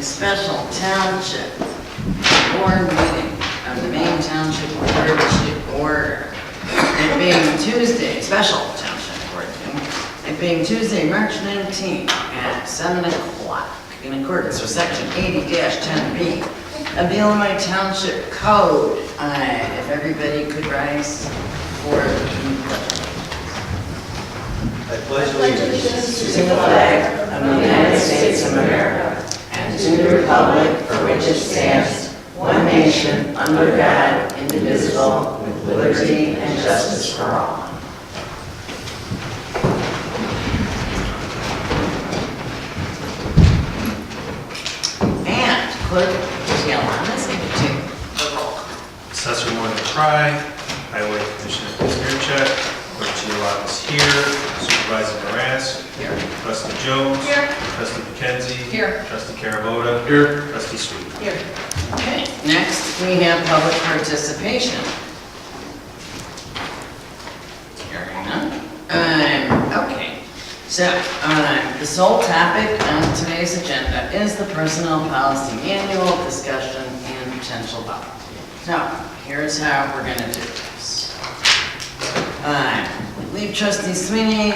special township board meeting of the Maine Township Board to order. It being Tuesday, special township board meeting, it being Tuesday, March 19th at 7 o'clock in accordance with section 80-10B of the Illinois Township Code. If everybody could rise for the pledge. I pledge allegiance To the flag of the United States of America and to the republic for which it stands, one nation, under God, indivisible, with liberty and justice for all. And clerk, yell on this, give it to the roll. Assessor Morgan Fry, Highway Commissioner Kuzmierczak, Clerk Giovanni is here, Supervisor Morass, Here. Trustee Jones, Here. Trustee McKenzie, Here. Trustee Carabota, here, Trustee Sweet. Here. Okay, next we have public participation. Hearing none. Okay, so the sole topic on today's agenda is the personnel policy manual discussion and potential vote. So here's how we're going to do this. I believe Trustee Sweeney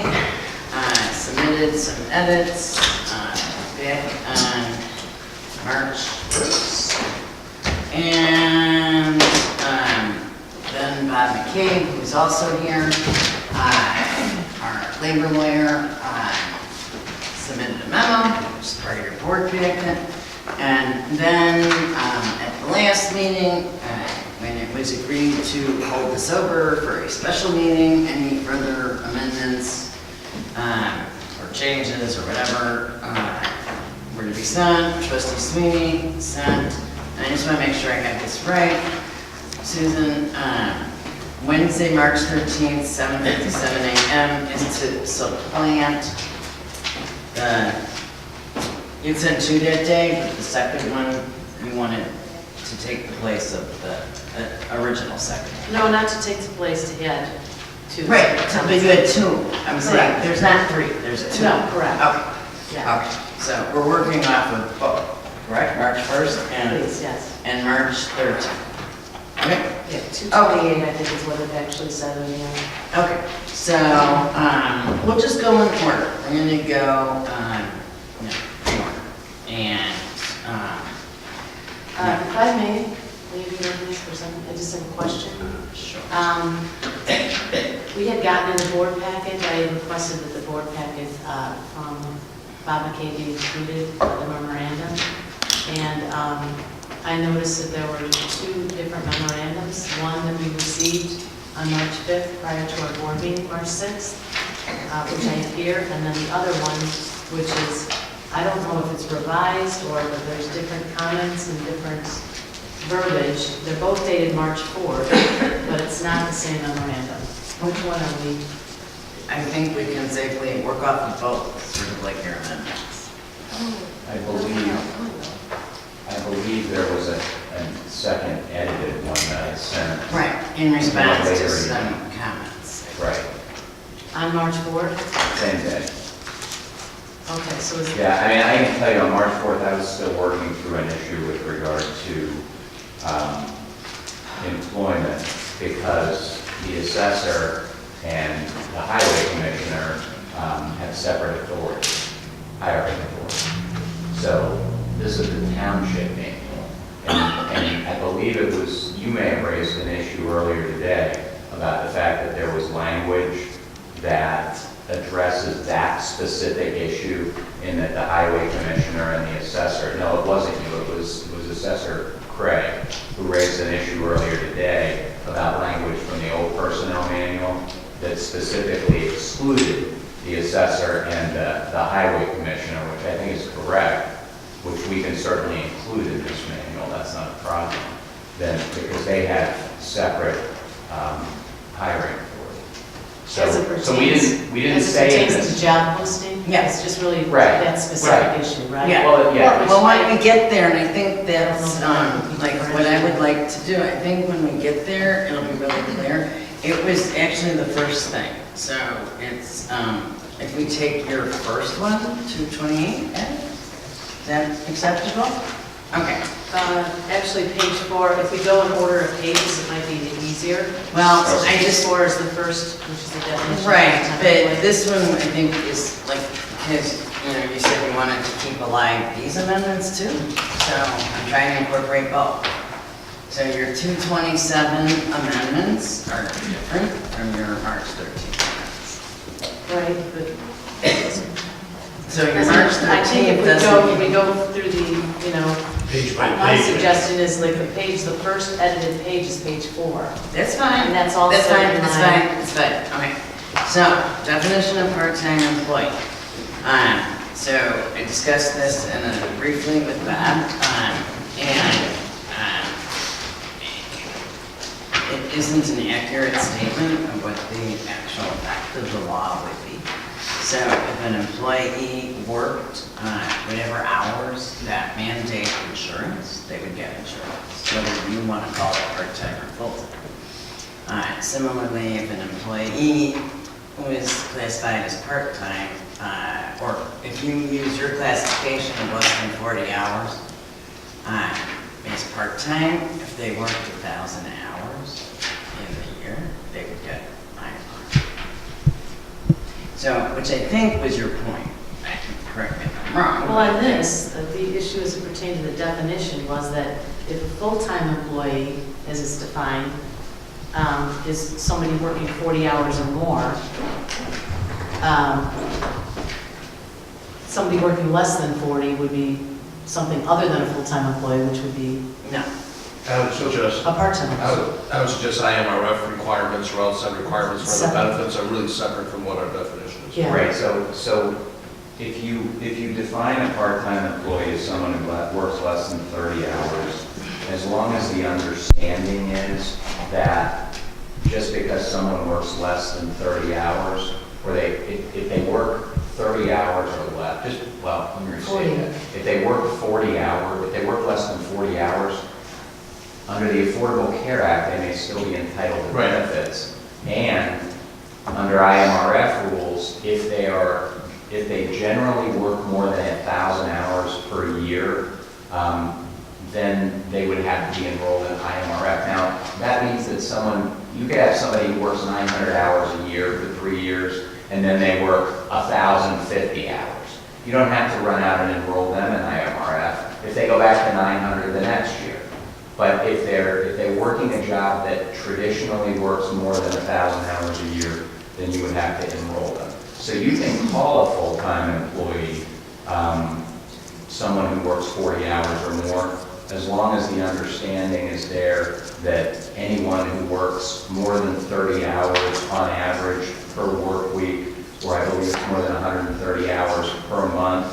submitted some edits back on March 1st. And then Bob McCabe, who's also here, our labor lawyer, submitted a memo, which is part of your board packet. And then at the last meeting, when it was agreed to hold this over for a special meeting, any further amendments or changes or whatever were to be sent. Trustee Sweeney sent, and I just want to make sure I have this right. Susan, Wednesday, March 13th, 7:57 a.m. is to supplant the, you said 2 that day, but the second one, we wanted to take the place of the original second. No, not to take the place to add to. Right, so but you had 2. I'm saying, Correct. there's not 3, there's 2. No, correct. Okay. Yeah, Okay, so we're working off of both, correct? March 1st please, yes. and March 13th. Okay, Yeah, 228, I think is what it actually said in the end. okay. So, we'll just go in order. We're gonna go, in order. And, If I may, leave you with this for some, I just have a question. sure. We had gotten in the board package, I had requested that the board package from Bob McKay be included, the memorandum. And I noticed that there were 2 different memorandums. One that we received on March 5th prior to our board meeting, March 6th, which I have here, and then the other one, which is, I don't know if it's revised or if there's different comments and different verbiage. They're both dated March 4th, but it's not the same memorandum. Which one are we? I think we can safely work off of both, sort of like your amendments. I believe there was a second edited one that I sent. Right, in response to Later. some comments. Right, On March 4th? same day. Okay, so is Yeah, I mean, I can tell you on March 4th, I was still working through an issue with regard to employment because the assessor and the highway commissioner have separate authority, hiring authority. So this is the township manual. And I believe it was, you may have raised an issue earlier today about the fact that there was language that addresses that specific issue in that the highway commissioner and the assessor, no, it wasn't you, it was Assessor Craig who raised an issue earlier today about language from the old personnel manual that specifically excluded the assessor and the highway commissioner, which I think is correct, which we can certainly include in this manual, that's not a problem, then because they have separate hiring authority. as it So, So we didn't say in as it pertains to this. job posting? Yeah. It's just really Right, that specific right. issue, right? Yeah. Well, yeah, well, when we get there, and I think I that's don't know. like what I would like to do, I think when we get there, it'll be really clear. It was actually the first thing. So it's, if we take your first one, 228, that acceptable? Okay, Actually, page 4, if we go in order of pages, it might be easier. well, I Page just, 4 is the first, which is the definition. of right, part-time but employee. this one I think is like, because, you said you wanted to keep alive these amendments too, so I'm trying to incorporate both. So your 227 amendments are different from your March 13th amendments. Right, but So your March I think 13th if doesn't. we go through the, Page by my page. suggestion is like the first edited page is page 4. That's fine. And that's also That's fine, in that's my- fine, that's fine, okay. So, definition of part-time employee. So I discussed this briefly with Bob, and it isn't an accurate statement of what the actual effect of the law would be. So if an employee worked whatever hours that mandate insurance, they would get insurance, whether you want to call it part-time or full-time. Similarly, if an employee was classified as part-time, or if you use your classification of less than 40 hours, as part-time, if they worked 1,000 hours in the year, they would get IMR. So, which I think was your point. Correct me if I'm wrong. Well, on this, the issue as it pertained to the definition was that if a full-time employee, as it's defined, is somebody working 40 hours or more, somebody working less than 40 would be something other than a full-time employee, which would be No. I would suggest, a part-time employee. I would suggest IMRF requirements or outside requirements for the Separate. benefits are really separate from what our definition is. Yeah. Right, so if you define a part-time employee as someone who works less than 30 hours, as long as the understanding is that just because someone works less than 30 hours, or if they work 30 hours or less, let me restate 40. that. If they work 40 hours, if they work less than 40 hours, under the Affordable Care Act, they may still be entitled to Right. benefits. And under IMRF rules, if they generally work more than 1,000 hours per year, then they would have to be enrolled in IMRF. Now, that means that you could have somebody who works 900 hours a year for 3 years, and then they work 1,050 hours. You don't have to run out and enroll them in IMRF if they go back to 900 the next year. But if they're working a job that traditionally works more than 1,000 hours a year, then you would have to enroll them. So you can call a full-time employee someone who works 40 hours or more, as long as the understanding is there that anyone who works more than 30 hours on average per work week, or I believe it's more than 130 hours per month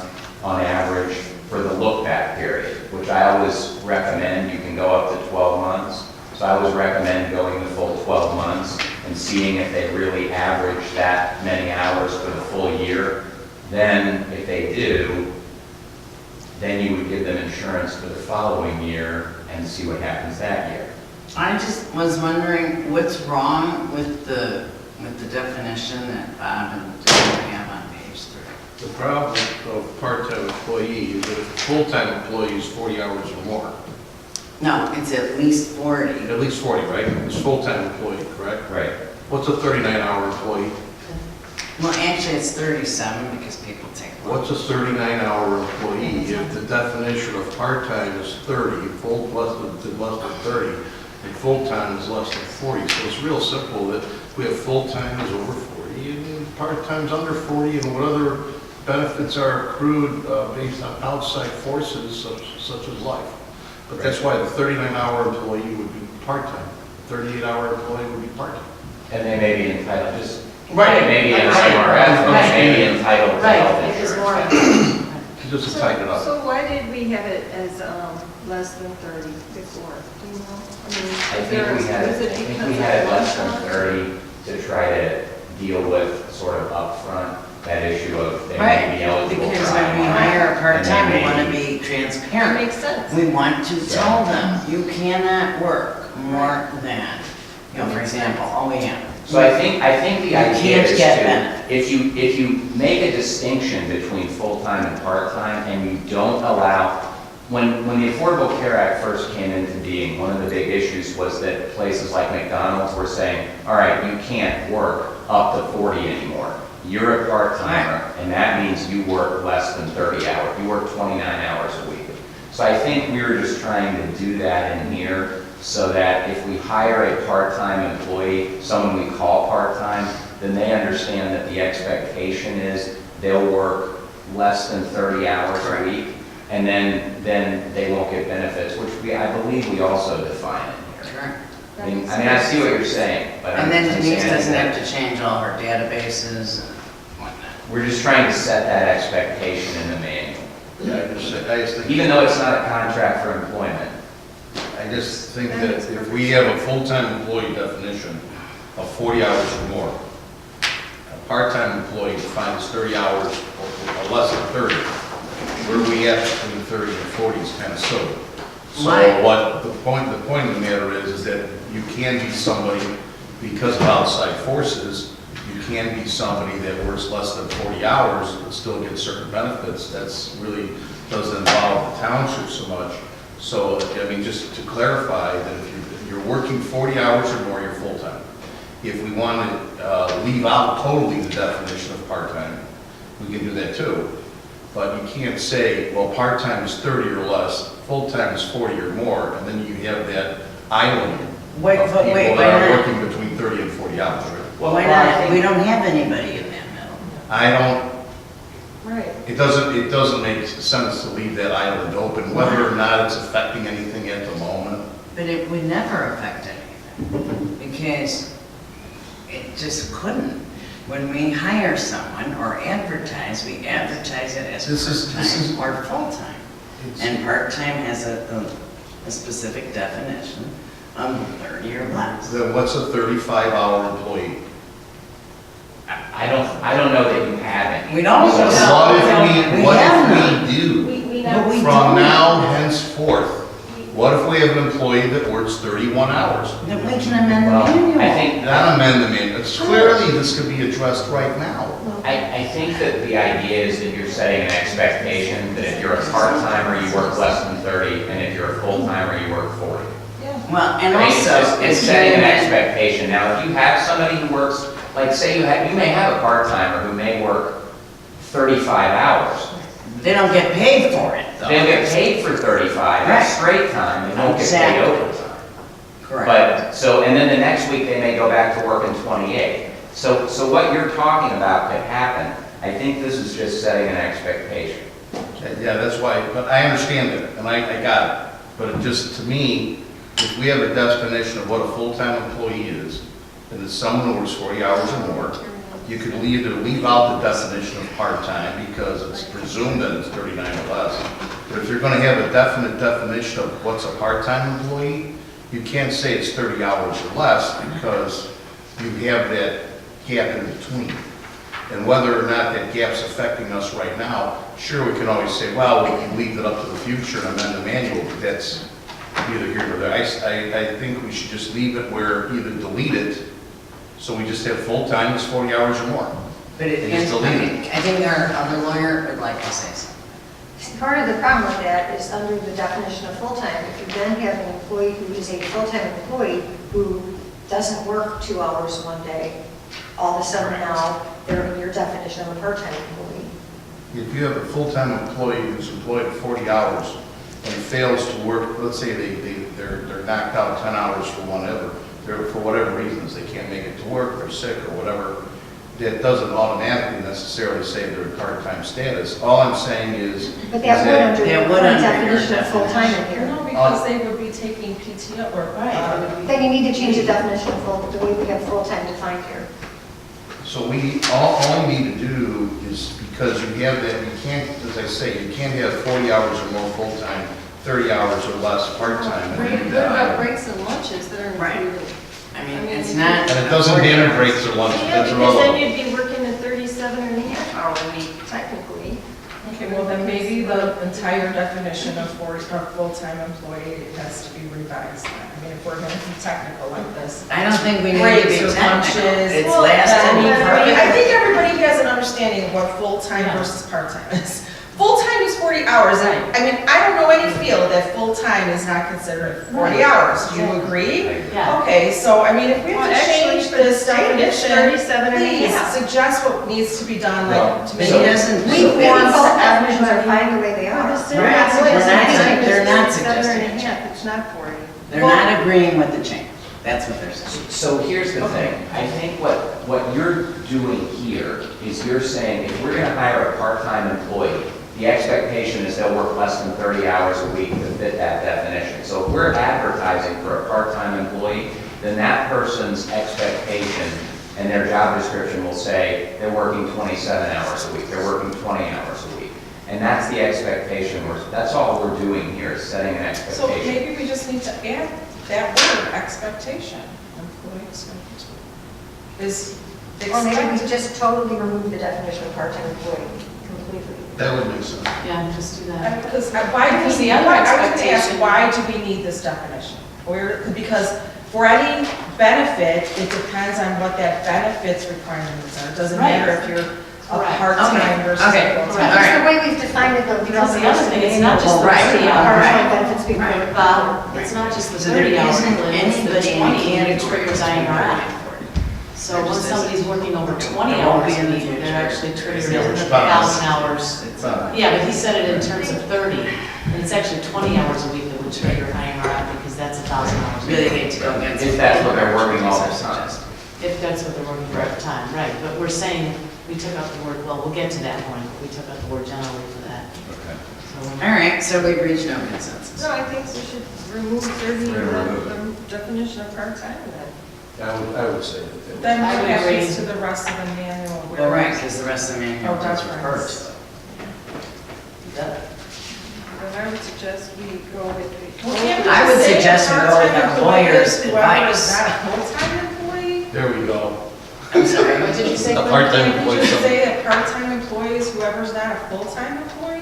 on average for the look-back period, which I always recommend. You can go up to 12 months. So I always recommend going the full 12 months and seeing if they really average that many hours for the full year. Then, if they do, then you would give them insurance for the following year and see what happens that year. I just was wondering what's wrong with the definition that Bob and Jerry have on page 3. The problem of part-time employee is that if a full-time employee is 40 hours or more, No, it's at least 40. at least 40, right? It's full-time employee, correct? Right. What's a 39-hour employee? Well, actually, it's 37 because people take What's a 39-hour employee? If the definition of part-time is 30, full less than 30, and full-time is less than 40. So it's real simple that we have full-time is over 40 and part-time's under 40, and what other benefits are accrued based on outside forces such as life. But that's why the 39-hour employee would be part-time. The 38-hour employee would be part-time. And they may be entitled, Right. they may be in Right. IMRF, Right. they may be entitled to Right, health it is insurance. more, Just to tighten it up. So why did we have it as less than 30 before? Do you know? I think we had, was I it think because we of had it less than lunch? 30 to try to deal with sort of upfront that issue of they may Right, be eligible for because when we IMRF, hire a part-time, we and want they to may be transparent. That makes sense. We want to tell them, you cannot work more than, for example, OEM, So I think the You idea can't is get to, benefits. if you make a distinction between full-time and part-time, and you don't allow, when the Affordable Care Act first came into being, one of the big issues was that places like McDonald's were saying, all right, you can't work up to 40 anymore. You're a part-timer, and that means you work less than 30 hours. You work 29 hours a week. So I think we were just trying to do that in here, so that if we hire a part-time employee, someone we call part-time, then they understand that the expectation is they'll work less than 30 hours a week, and then they won't get benefits, which I believe we also define in here. Sure. I mean, I see what you're saying, but I'm And then I'm Denise saying doesn't that have to change all her databases and whatnot. we're just trying to set that expectation in the manual, Yeah, I just think. even though it's not a contract for employment. I just think that if we have a full-time employee definition of 40 hours or more, a part-time employee defined as 30 hours or less than 30, where we at between 30 and 40 is kind of silly. So Right. what the point of the matter is that you can be somebody, because of outside forces, you can be somebody that works less than 40 hours but still get certain benefits. That's really doesn't involve the township so much. So, I mean, just to clarify, that if you're working 40 hours or more, you're full-time. If we want to leave out totally the definition of part-time, we can do that too. But you can't say, well, part-time is 30 or less, full-time is 40 or more, and then you have that island Wait, of but people wait, that are why not? working between 30 and 40 hours, right? Why not? We don't have anybody in that middle. I don't, Right. it doesn't make sense to leave that island open, whether or not it's affecting anything at the moment. But it would never affect anything, because it just couldn't. When we hire someone or advertise, we advertise it as This is- part-time or full-time. And part-time has a specific definition of 30 or less. Then what's a 35-hour employee? I don't know that you have any. We don't. So- What have if none. we do? We But we From don't. now henceforth, what if we have an employee that works 31 hours? Then we can amend the Well, manual. I think, Not amend the manual, it's clearly this could be addressed right now. I think that the idea is that you're setting an expectation that if you're a part-timer, you work less than 30, and if you're a full-timer, you work 40. Well, and I mean, it's also, just- it's if setting an you, expectation. Now, if you have somebody who works, like say you may have a part-timer who may work 35 hours. they don't get paid for it, though. They'll get paid for 35, that's Right. straight time, they won't get paid Exactly. overtime. Correct. But, so, and then the next week, they may go back to working 28. So what you're talking about could happen. I think this is just setting an expectation. Yeah, that's why, but I understand it, and I got it. But it just, to me, if we have a definition of what a full-time employee is, and it's someone who works 40 hours or more, you could leave out the definition of part-time because it's presumed that it's 39 or less. But if you're gonna have a definite definition of what's a part-time employee, you can't say it's 30 hours or less because you have that gap in between. And whether or not that gap's affecting us right now, sure, we can always say, well, we can leave it up to the future and amend the manual, but that's neither here nor there. I think we should just leave it where either delete it, so we just have full-time is 40 hours or more. But it And just is, delete it. I think our other lawyer would like to say something. Part of the problem with that is under the definition of full-time, if you then have an employee who is a full-time employee who doesn't work 2 hours one day, all of a sudden now they're in your definition of a part-time employee. If you have a full-time employee who's employed 40 hours and fails to work, let's say they're knocked out 10 hours for for whatever reasons, they can't make it to work, they're sick or whatever, that doesn't automatically necessarily say they're in part-time status. All I'm saying is. But that would under That the would current under your definition of full-time in here. No, because they would be taking PTO or. Then you need to change the definition of full, the way we have full-time defined here. So all you need to do is, because you have that, you can't, as I say, you can't have 40 hours or more full-time, 30 hours or less part-time. and What leave that about item. breaks and lunches that are Right. included? I mean, it's not. And it doesn't damage breaks or lunches, Yeah, that's because then irrelevant. you'd be working a 37 and a half hour week technically. But Okay, well, then maybe the entire definition of full-time employee has to be revised. I mean, if we're gonna be technical like this. I don't think we need to Breaks be or technical. lunches. It's Well, last then, in I think everybody has an understanding of what full-time versus part-time is. Full-time is 40 hours, and I mean, I don't know any field that full-time is not considered 40 hours. Do you agree? Yeah. Okay, so I mean, if we have to change this definition, 37 and a please half. suggest what needs to be done, like, to make He it. doesn't, We they're form not definitions are fine the way they are. suggesting. It's not 40. They're not agreeing with the change. That's what they're saying. So here's the thing, I think what you're doing here is you're saying if we're gonna hire a part-time employee, the expectation is they'll work less than 30 hours a week to fit that definition. So if we're advertising for a part-time employee, then that person's expectation and their job description will say they're working 27 hours a week, they're working 20 hours a week. And that's the expectation, that's all we're doing here, is setting an So expectation. maybe we just need to add that word, expectation. Employee expectation. Is Or maybe we expected. just totally remove the definition of part-time employee completely. That would make sense. Yeah, just do that. Because why do Because we, the other I was gonna ask, expectation- why do we need this definition? Because for any benefit, it depends on what that benefits requirements are. It doesn't Right. matter if you're a Correct. part-time Okay, versus okay, a full-time. all Because right. the way we've defined it, though, Because the other thing, it's not just Well, the right, 30 yeah, hours. Part-time benefits be Right. Bob, it's not just the So there 30 hours, isn't it's the anybody in 20 Canada that triggers IMRF. So when somebody's working over 20 hours a week, they're actually triggered at 1,000 hours. Yeah, but he said it in terms of 30, and it's actually 20 hours a week that would trigger IMRF because that's 1,000 hours. a Really week. hate to go against. If that's what they're working all the time. If that's what they're working for at the time, right. But we're saying, we took out the word, well, we'll get to that point, but we took out the word generally for that. Okay. So All right, so we've reached no consensus. No, I think we should remove 30, the definition of part-time then. I would say that. Then I what would happens agree. to the rest of the manual? Well, right, because the rest of the manual Oh, deals with reference. perks. Then I would suggest we go with. I would suggest we go with our lawyer's Whoever is advice. not a full-time employee. There we go. I'm sorry. What did you say? A Glenn? part-time Can't employee, you just something. say that part-time employees, whoever's not a full-time employee?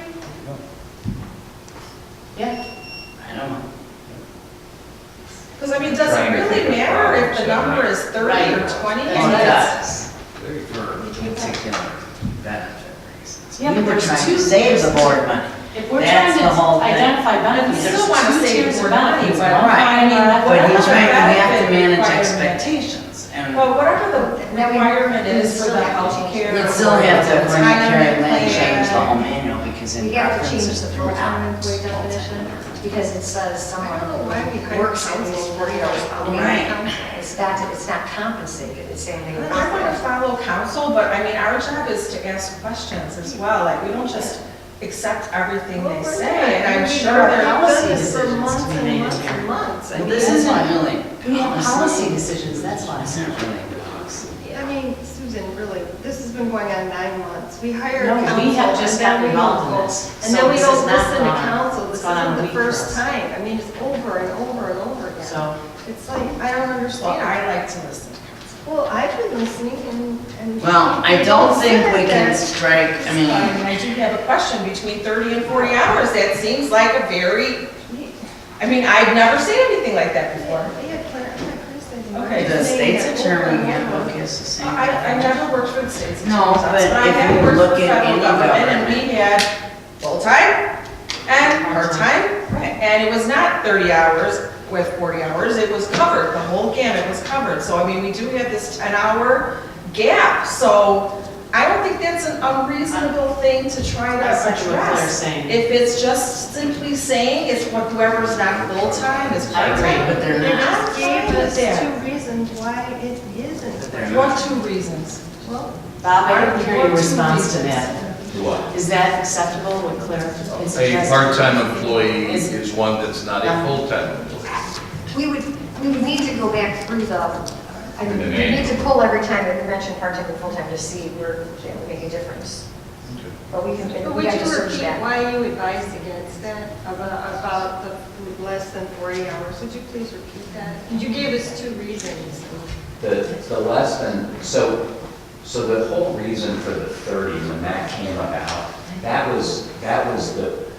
Yeah, I don't know. Because I mean, does Trying it to really think of matter if the problems, number is 30 Right. or 20? Well, it does. Very good. Particular benefit reasons. Yeah, We but were there's trying two- to save the board money. if we're That's trying the whole to thing. identify benefits, still there's wanna two save tiers more of benefits. money, One but Right. for IMRF, But he's Whatever right, we have to benefit manage requirement. expectations. And Well, whatever the Then we- requirement we is for still the have to health change care. we'd still have to, when Carrie Lynn changed the plan. whole manual, because in We have to change references the throughout. full-time employee definition because it says someone I don't know why we hired works at counsel least for 40 hours a week. Right. It's not compensated, it's saying they And work. I want to follow counsel, but I mean, our job is to ask questions as well. Like, we don't just accept everything they say, and I'm sure there are there policy are decisions to be made in here. months. Well, this isn't really. We have policy honestly, decisions, that's why. It's not really policy. I mean, Susan, really, this has been going on 9 months. We hire No, counsel. we have just and then gotten we involved don't in go- this. And So then we this don't is not listen to gone- counsel. it's This gone on isn't a the week for first us. time. I mean, it's over and over and over again. So, It's like, I don't Well, understand. I like to listen. Well, I've been listening and. Well, I don't think we can That- strike, I mean, I do have a question, between 30 and 40 hours, that seems like a very, I mean, I've never seen anything like that before. Yeah, Claire, I'm not criticizing. Okay. I'm the just saying state's that over attorney and over. handbook is the same. I never worked for the state's No, attorney's office, but I if have you worked look for at federal any government, and government- we had full-time and part-time, Right. and it was not 30 hours with 40 hours, it was covered, the whole gamut was covered. So, I mean, we do have this 10-hour gap, so I don't think that's an unreasonable thing to try to I see what Claire's address. saying. If it's just simply saying it's what whoever's not full-time is I agree, part-time. but they're They not. just gave fine with us that. 2 reasons why it But isn't. they're What not. 2 reasons? Well, Bob, I didn't hear your What 2 response to reasons? that. What? Is that acceptable with Claire? is A suggesting? part-time employee Is- is one that's not a full-time employee. We would need to go back through I mean, The we manual. need to pull every time that we mention part-time and full-time to see where it would make a difference. But we can, but we would have to you search repeat that. why you advised against that, about the less than 40 hours? Would you please repeat that? You gave us 2 reasons. The less than, so the whole reason for the 30, when that came about, that was the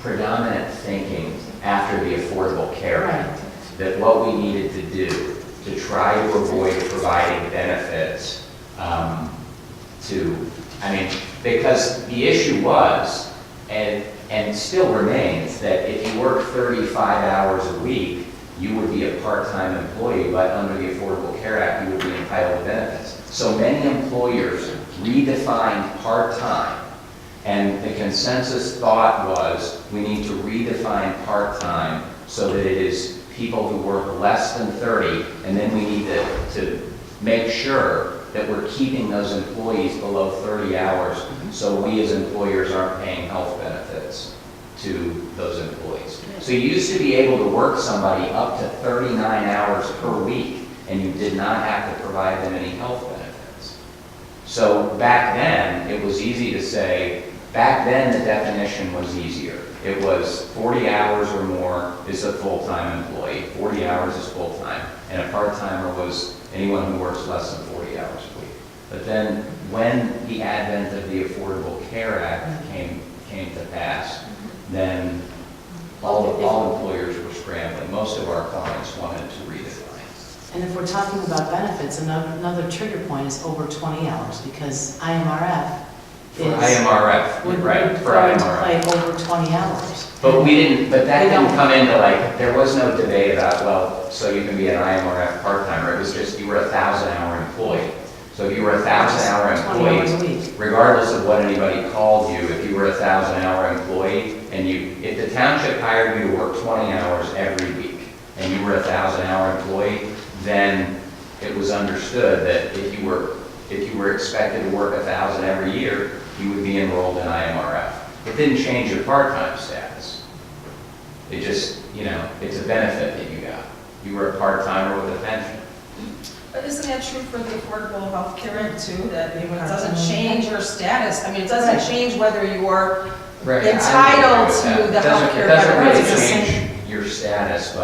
predominant thinking after the Affordable Care Act. That what we needed to do to try to avoid providing benefits because the issue was, and still remains, that if you work 35 hours a week, you would be a part-time employee, but under the Affordable Care Act, you would be entitled to benefits. So many employers redefined part-time, and the consensus thought was we need to redefine part-time so that it is people who work less than 30, and then we need to make sure that we're keeping those employees below 30 hours, so we as employers aren't paying health benefits to those employees. So you used to be able to work somebody up to 39 hours per week, and you did not have to provide them any health benefits. So back then, it was easy to say, back then the definition was easier. It was 40 hours or more is a full-time employee, 40 hours is full-time, and a part-timer was anyone who works less than 40 hours a week. But then when the advent of the Affordable Care Act came to pass, then all employers were scrambling. Most of our clients wanted to redefine. And if we're talking about benefits, another trigger point is over 20 hours, because IMRF is. IMRF, would right, for go into IMRF. play over 20 hours. But that We didn't don't- come into there was no debate about, well, so you can be an IMRF part-timer. It was just you were a 1,000-hour employee. So if you were a 1,000-hour 20 hours a employee, week. regardless of what anybody called you, if you were a 1,000-hour employee, and if the township hired you to work 20 hours every week, and you were a 1,000-hour employee, then it was understood that if you were expected to work 1,000 every year, you would be enrolled in IMRF. It didn't change your part-time status. It just, it's a benefit that you got. You were a part-timer with a pension. But isn't that true for the Affordable Health Care Act too, that it doesn't change your status? I mean, it doesn't change whether you are entitled to the health care It doesn't really benefits. change your status,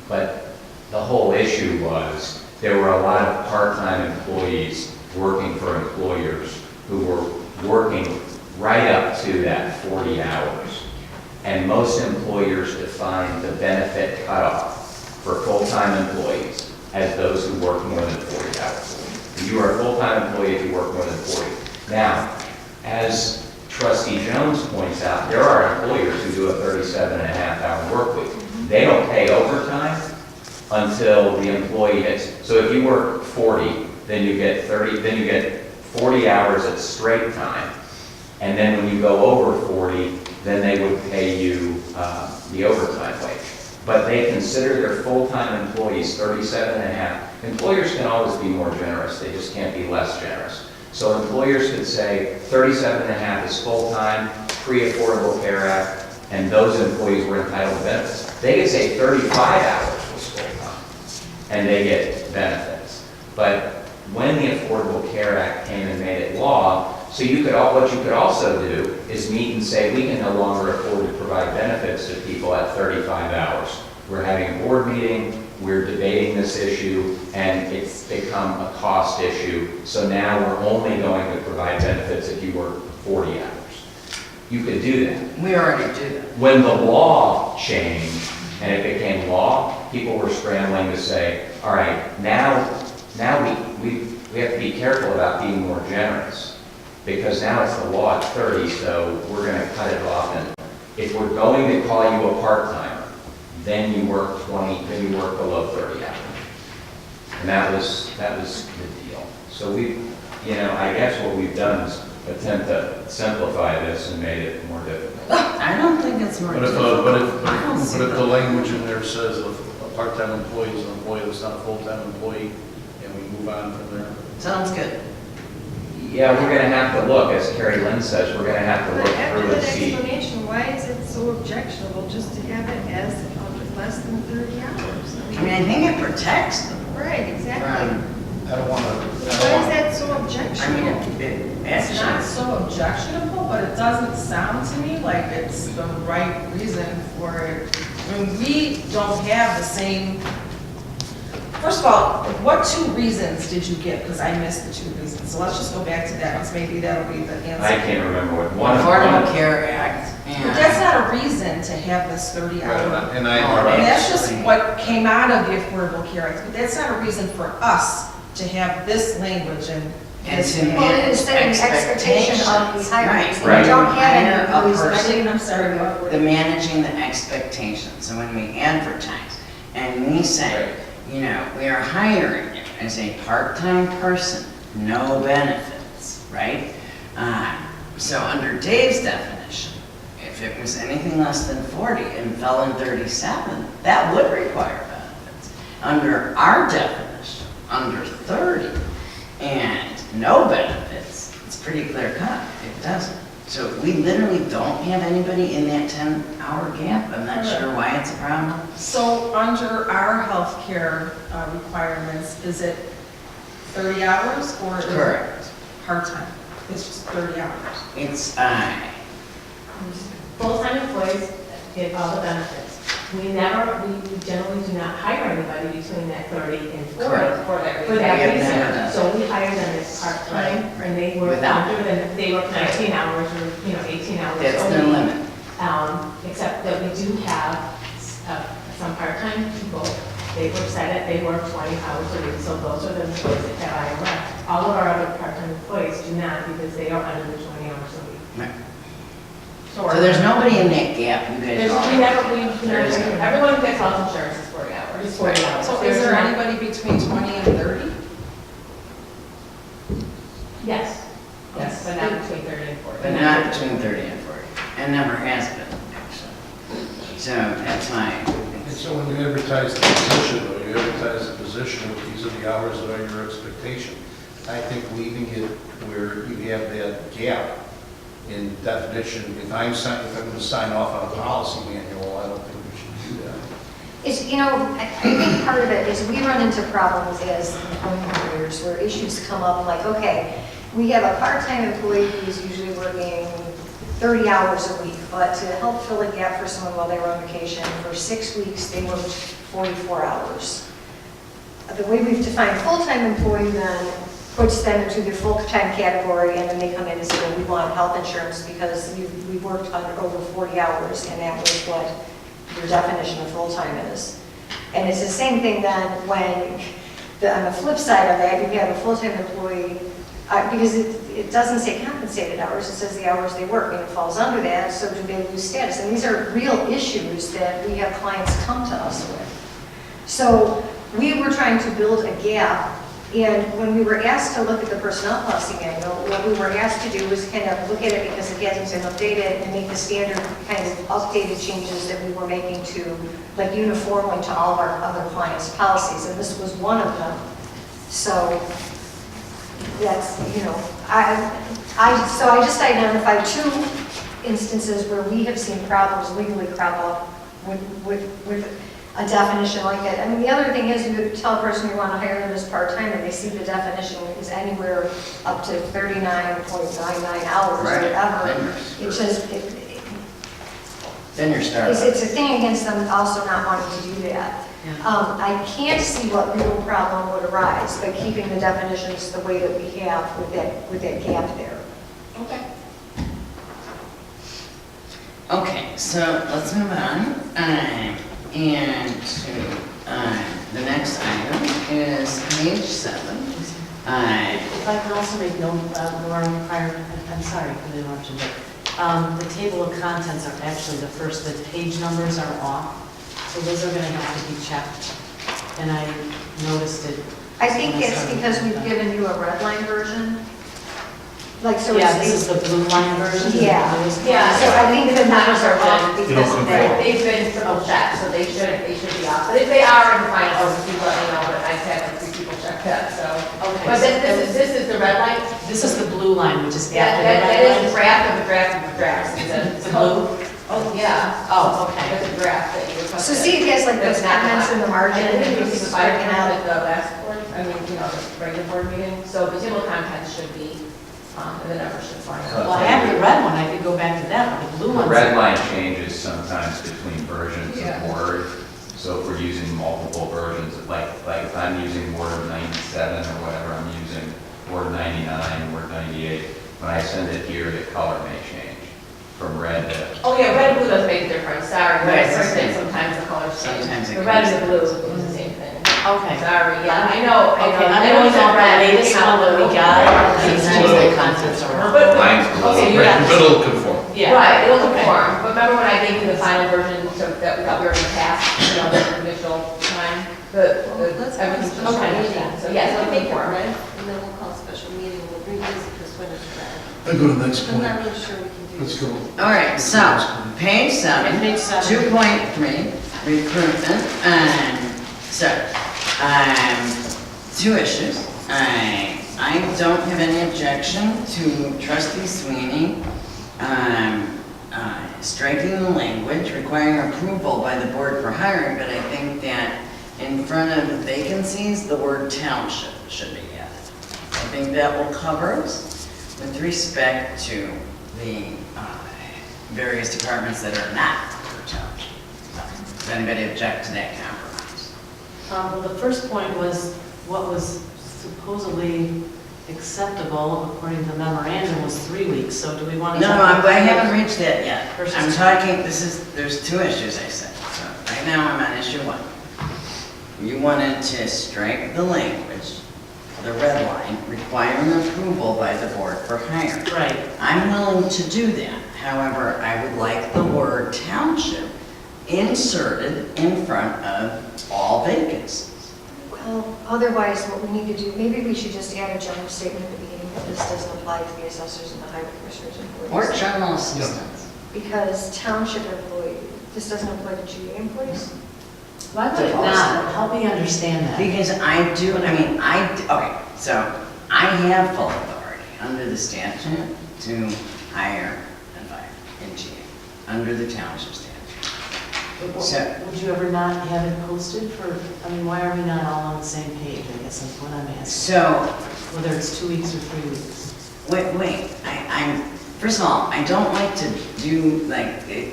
but the whole issue was there were a lot of part-time employees working for employers who were working right up to that 40 hours. And most employers defined the benefit cutoff for full-time employees as those who work more than 40 hours a week. You are a full-time employee if you work more than 40. Now, as Trustee Jones points out, there are employers who do a 37.5-hour work week. They don't pay overtime until the employee hits. So if you work 40, then you get 40 hours at straight time. And then when you go over 40, then they would pay you the overtime wage. But they consider their full-time employees 37.5. Employers can always be more generous. They just can't be less generous. So employers could say 37.5 is full-time, pre-Affordable Care Act, and those employees were entitled to benefits. They could say 35 hours was full-time, and they get benefits. But when the Affordable Care Act came and made it law, so what you could also do is meet and say, we can no longer afford to provide benefits to people at 35 hours. We're having a board meeting, we're debating this issue, and it's become a cost issue. So now we're only going to provide benefits if you work 40 hours. You could do that. We already do that. When the law changed and it became law, people were scrambling to say, all right, now we have to be careful about being more generous. Because now it's the law at 30, so we're going to cut it off. And if we're going to call you a part-timer, then you work below 30 hours. And that was the deal. So I guess what we've done is attempt to simplify this and made it more difficult. I don't think it's more But difficult. if the language in there says a part-time employee is an employee that's not a full-time employee, and we move on from there. Sounds good. Yeah, we're going to have to look, as Carrie Lynn says, we're going to have to But look after through and that see. explanation, why is it so objectionable just to have it as less than 30 hours? I mean, I think it protects them Right, exactly. I don't want to. Why is that so I mean, objectionable? It's not so objectionable, but it doesn't sound to me like it's the right reason for it. I mean, we don't have the same first of all, what 2 reasons did you give? Because I missed the 2 reasons. So let's just go back to that, because maybe that'll be the answer. I can't remember what one of Affordable them. Care Act, But and that's not a reason to have this 30-hour. And Oh, And that's just Actually- what came out of the Affordable Care Act. But that's not a reason for us to have this language and this. to Well, it manage is setting the expectation of these hires. Right. We don't have any Hire a employees that person. I'm sorry, what? The managing the expectations, so when we advertise and we say, you know, we are hiring you as a part-time person, no benefits, right? So under Dave's definition, if it was anything less than 40 and fell in 37, that would require benefits. Under our definition, under 30 and no benefits, it's pretty clear cut, it doesn't. So we literally don't have anybody in that 10-hour gap. I'm not sure why it's a problem. So under our healthcare requirements, is it 30 hours or is it Correct. part-time? It's just 30 hours. It's, Full-time employees get all the benefits. We generally do not hire anybody between that 30 and 40 Correct. for that We have never reason. done that. So we hire them as part-time, and they work Without- under, and they work 19 hours or, 18 hours a week. that's their limit. Except that we do have some part-time people, they work 20 hours a week, so those are the employees that have IRS. All of our other part-time employees do not, because they are under the 20 hours a week. Right. So there's nobody in that gap you guys There's, all. There is none. everyone who gets health insurance is 40 hours. It's 40 hours. So is There's there not- anybody between 20 and 30? Yes, yes, but not between 30 and 40. But not between 30 and 40, and never has been, actually. So that's why, And so when you advertise the position, or you advertise the position, these are the hours that are your expectation. I think leaving it where you have that gap in definition, if I'm going to sign off on a policy manual, I don't think we should do that. It's, I think part of it is we run into problems as employers where issues come up like, okay, we have a part-time employee who's usually working 30 hours a week, but to help fill a gap for someone while they were on vacation, for 6 weeks, they worked 44 hours. The way we've defined full-time employee then puts them into the full-time category, and then they come in and say, well, we want health insurance because we worked under over 40 hours, and that was what your definition of full-time is. And it's the same thing then when, on the flip side of that, you have a full-time employee, because it doesn't say compensated hours, it says the hours they work, and it falls under that, so do they lose status? And these are real issues that we have clients come to us with. So we were trying to build a gap, and when we were asked to look at the personnel policy manual, what we were asked to do was kind of look at it because it hasn't been updated and make the standard kind of updated changes that we were making to, like uniformly to all of our other clients' policies, and this was one of them. So that's, so I just identified 2 instances where we have seen problems legally crop up with a definition like that. I mean, the other thing is you tell a person you want to hire them as part-time and they see the definition is anywhere up to 39.99 hours or Right. whatever. It's just, then you're starting. it's a thing against them also not wanting to do that. I can't see what real problem would arise by keeping the definitions the way that we have with that gap there. Okay. Okay, so let's move on. And the next item is page 7. If I can also make note, Lauren, I'm sorry for the interruption, but the table of contents are actually the page numbers are off, so those are going to have to be checked. And I noticed it. I think it's because we've given you a red line version. Like, so Yeah, it's. this is the blue line version. Yeah. Yeah. So I think the numbers are off because of that. They've been triple checked, so they should be off. But if they are in the final, please let me know, but I've had like 3 people check that, so. Okay. But this is the red line? This is the blue line, which is Yeah, after the that red is line. the draft of the draft of the draft. The blue? Oh, yeah. Oh, okay. That's a draft that you requested. So see, it has like those That's not comments in the margin And and then you it's see the fire breaking out. at the last board, the regular board meeting. So the table of contents should be, and the numbers should fly out. Well, I have the red one, I could go back to that, but the blue The one. red line changes sometimes between versions Yeah. of Word. So if we're using multiple versions, like if I'm differentiate. When I send it here, the color may change from red to, Oh, yeah, red and blue does make a difference, sorry, when I Right, print it, it's- sometimes the colors change. Sometimes it The red comes- and the blue is the same thing. Okay. Sorry, yeah, I know, I know. Okay, I'm I going know off the red, latest it's not one that we blue. got. Sometimes the contents are. But- mine's Okay, blue. you got But this. it'll conform. Yeah. Right, it'll Okay. conform, but remember when I gave you the final version, so that we thought we were gonna pass, the initial time? Let's have a everything's special okay. meeting. So, yes, We'll it'll make it conform. red, and then we'll call a special meeting, we'll revisit this when it's red. I go to the next I'm point. not really sure we can do Let's this. go. All right, so, page seven. Page seven. 2.3, recruitment, and so, two issues. I don't have any objection to trustee Sweeney, striking the language requiring approval by the board for hiring, but I think that in front of vacancies, the word township should be added. I think that will cover us with respect to the various departments that are not under township. Does anybody object to that compromise? Well, the first point was what was supposedly acceptable according to the memorandum was 3 weeks, so do we want to? No, I haven't reached that yet. Versus- I'm talking, there's two issues I said. So right now I'm on issue one. You wanted to strike the language, the red line, requiring approval by the board for hire. Right. I'm willing to do that. However, I would like the word township inserted in front of all vacancies. Well, otherwise, what we need to do, maybe we should just add a general statement at the beginning that this doesn't apply to the assessors and the highway commissioners and Or employees. general assistance. Because township employee, this doesn't apply to GA employees? Why would it not? Help me understand that. Because okay, so I have full authority under the statute to hire and fire in GA, under the township statute. So- Would you ever not have it posted for, why are we not all on the same page, I guess that's what I'm asking. So, Whether it's 2 weeks or 3 weeks. wait, first of all, I don't like to do,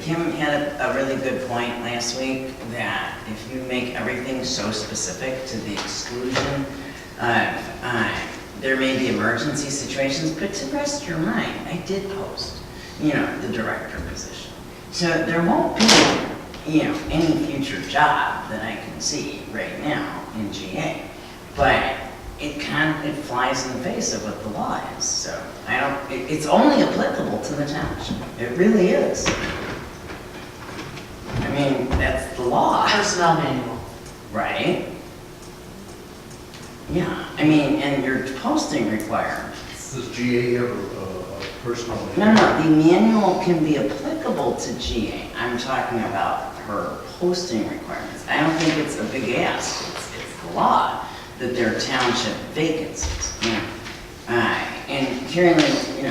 Kim had a really good point last week, that if you make everything so specific to the exclusion there may be emergency situations, but to rest your mind, I did post, the director position. So there won't be, any future job that I can see right now in GA. But it flies in the face of what the law is, so it's only applicable to the township. It really is. That's the law. Personnel manual. Right? Yeah, and your posting requirements. Does GA have a personal? No, the manual can be applicable to GA. I'm talking about her posting requirements. I don't think it's a big ask. It's the law that there are township vacancies. And currently,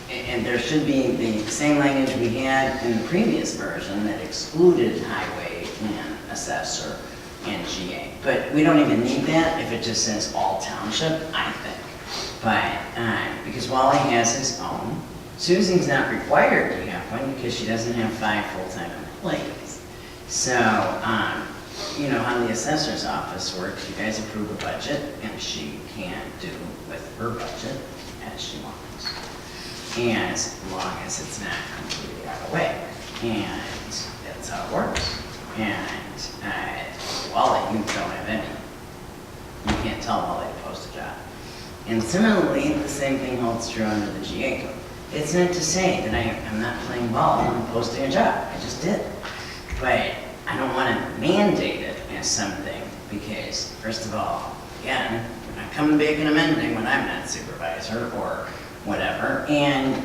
and there should be the same language we had in the previous version that excluded highway and assessor and GA. But we don't even need that if it just says all township, I think. But, because Wally has his own, Susie's not required to have one because she doesn't have 5 full-time employees. So, how the assessor's office works, you guys approve a budget and she can do with her budget as she wants. And as long as it's not completely out of whack. And that's how it works. And Wally, you don't have any. You can't tell Wally to post a job. And similarly, the same thing holds true under the GA code. It's not to say that I'm not playing ball and posting a job. I just did. But I don't want to mandate it as something because, first of all, again, we're not coming back and amending when I'm not supervisor or whatever. And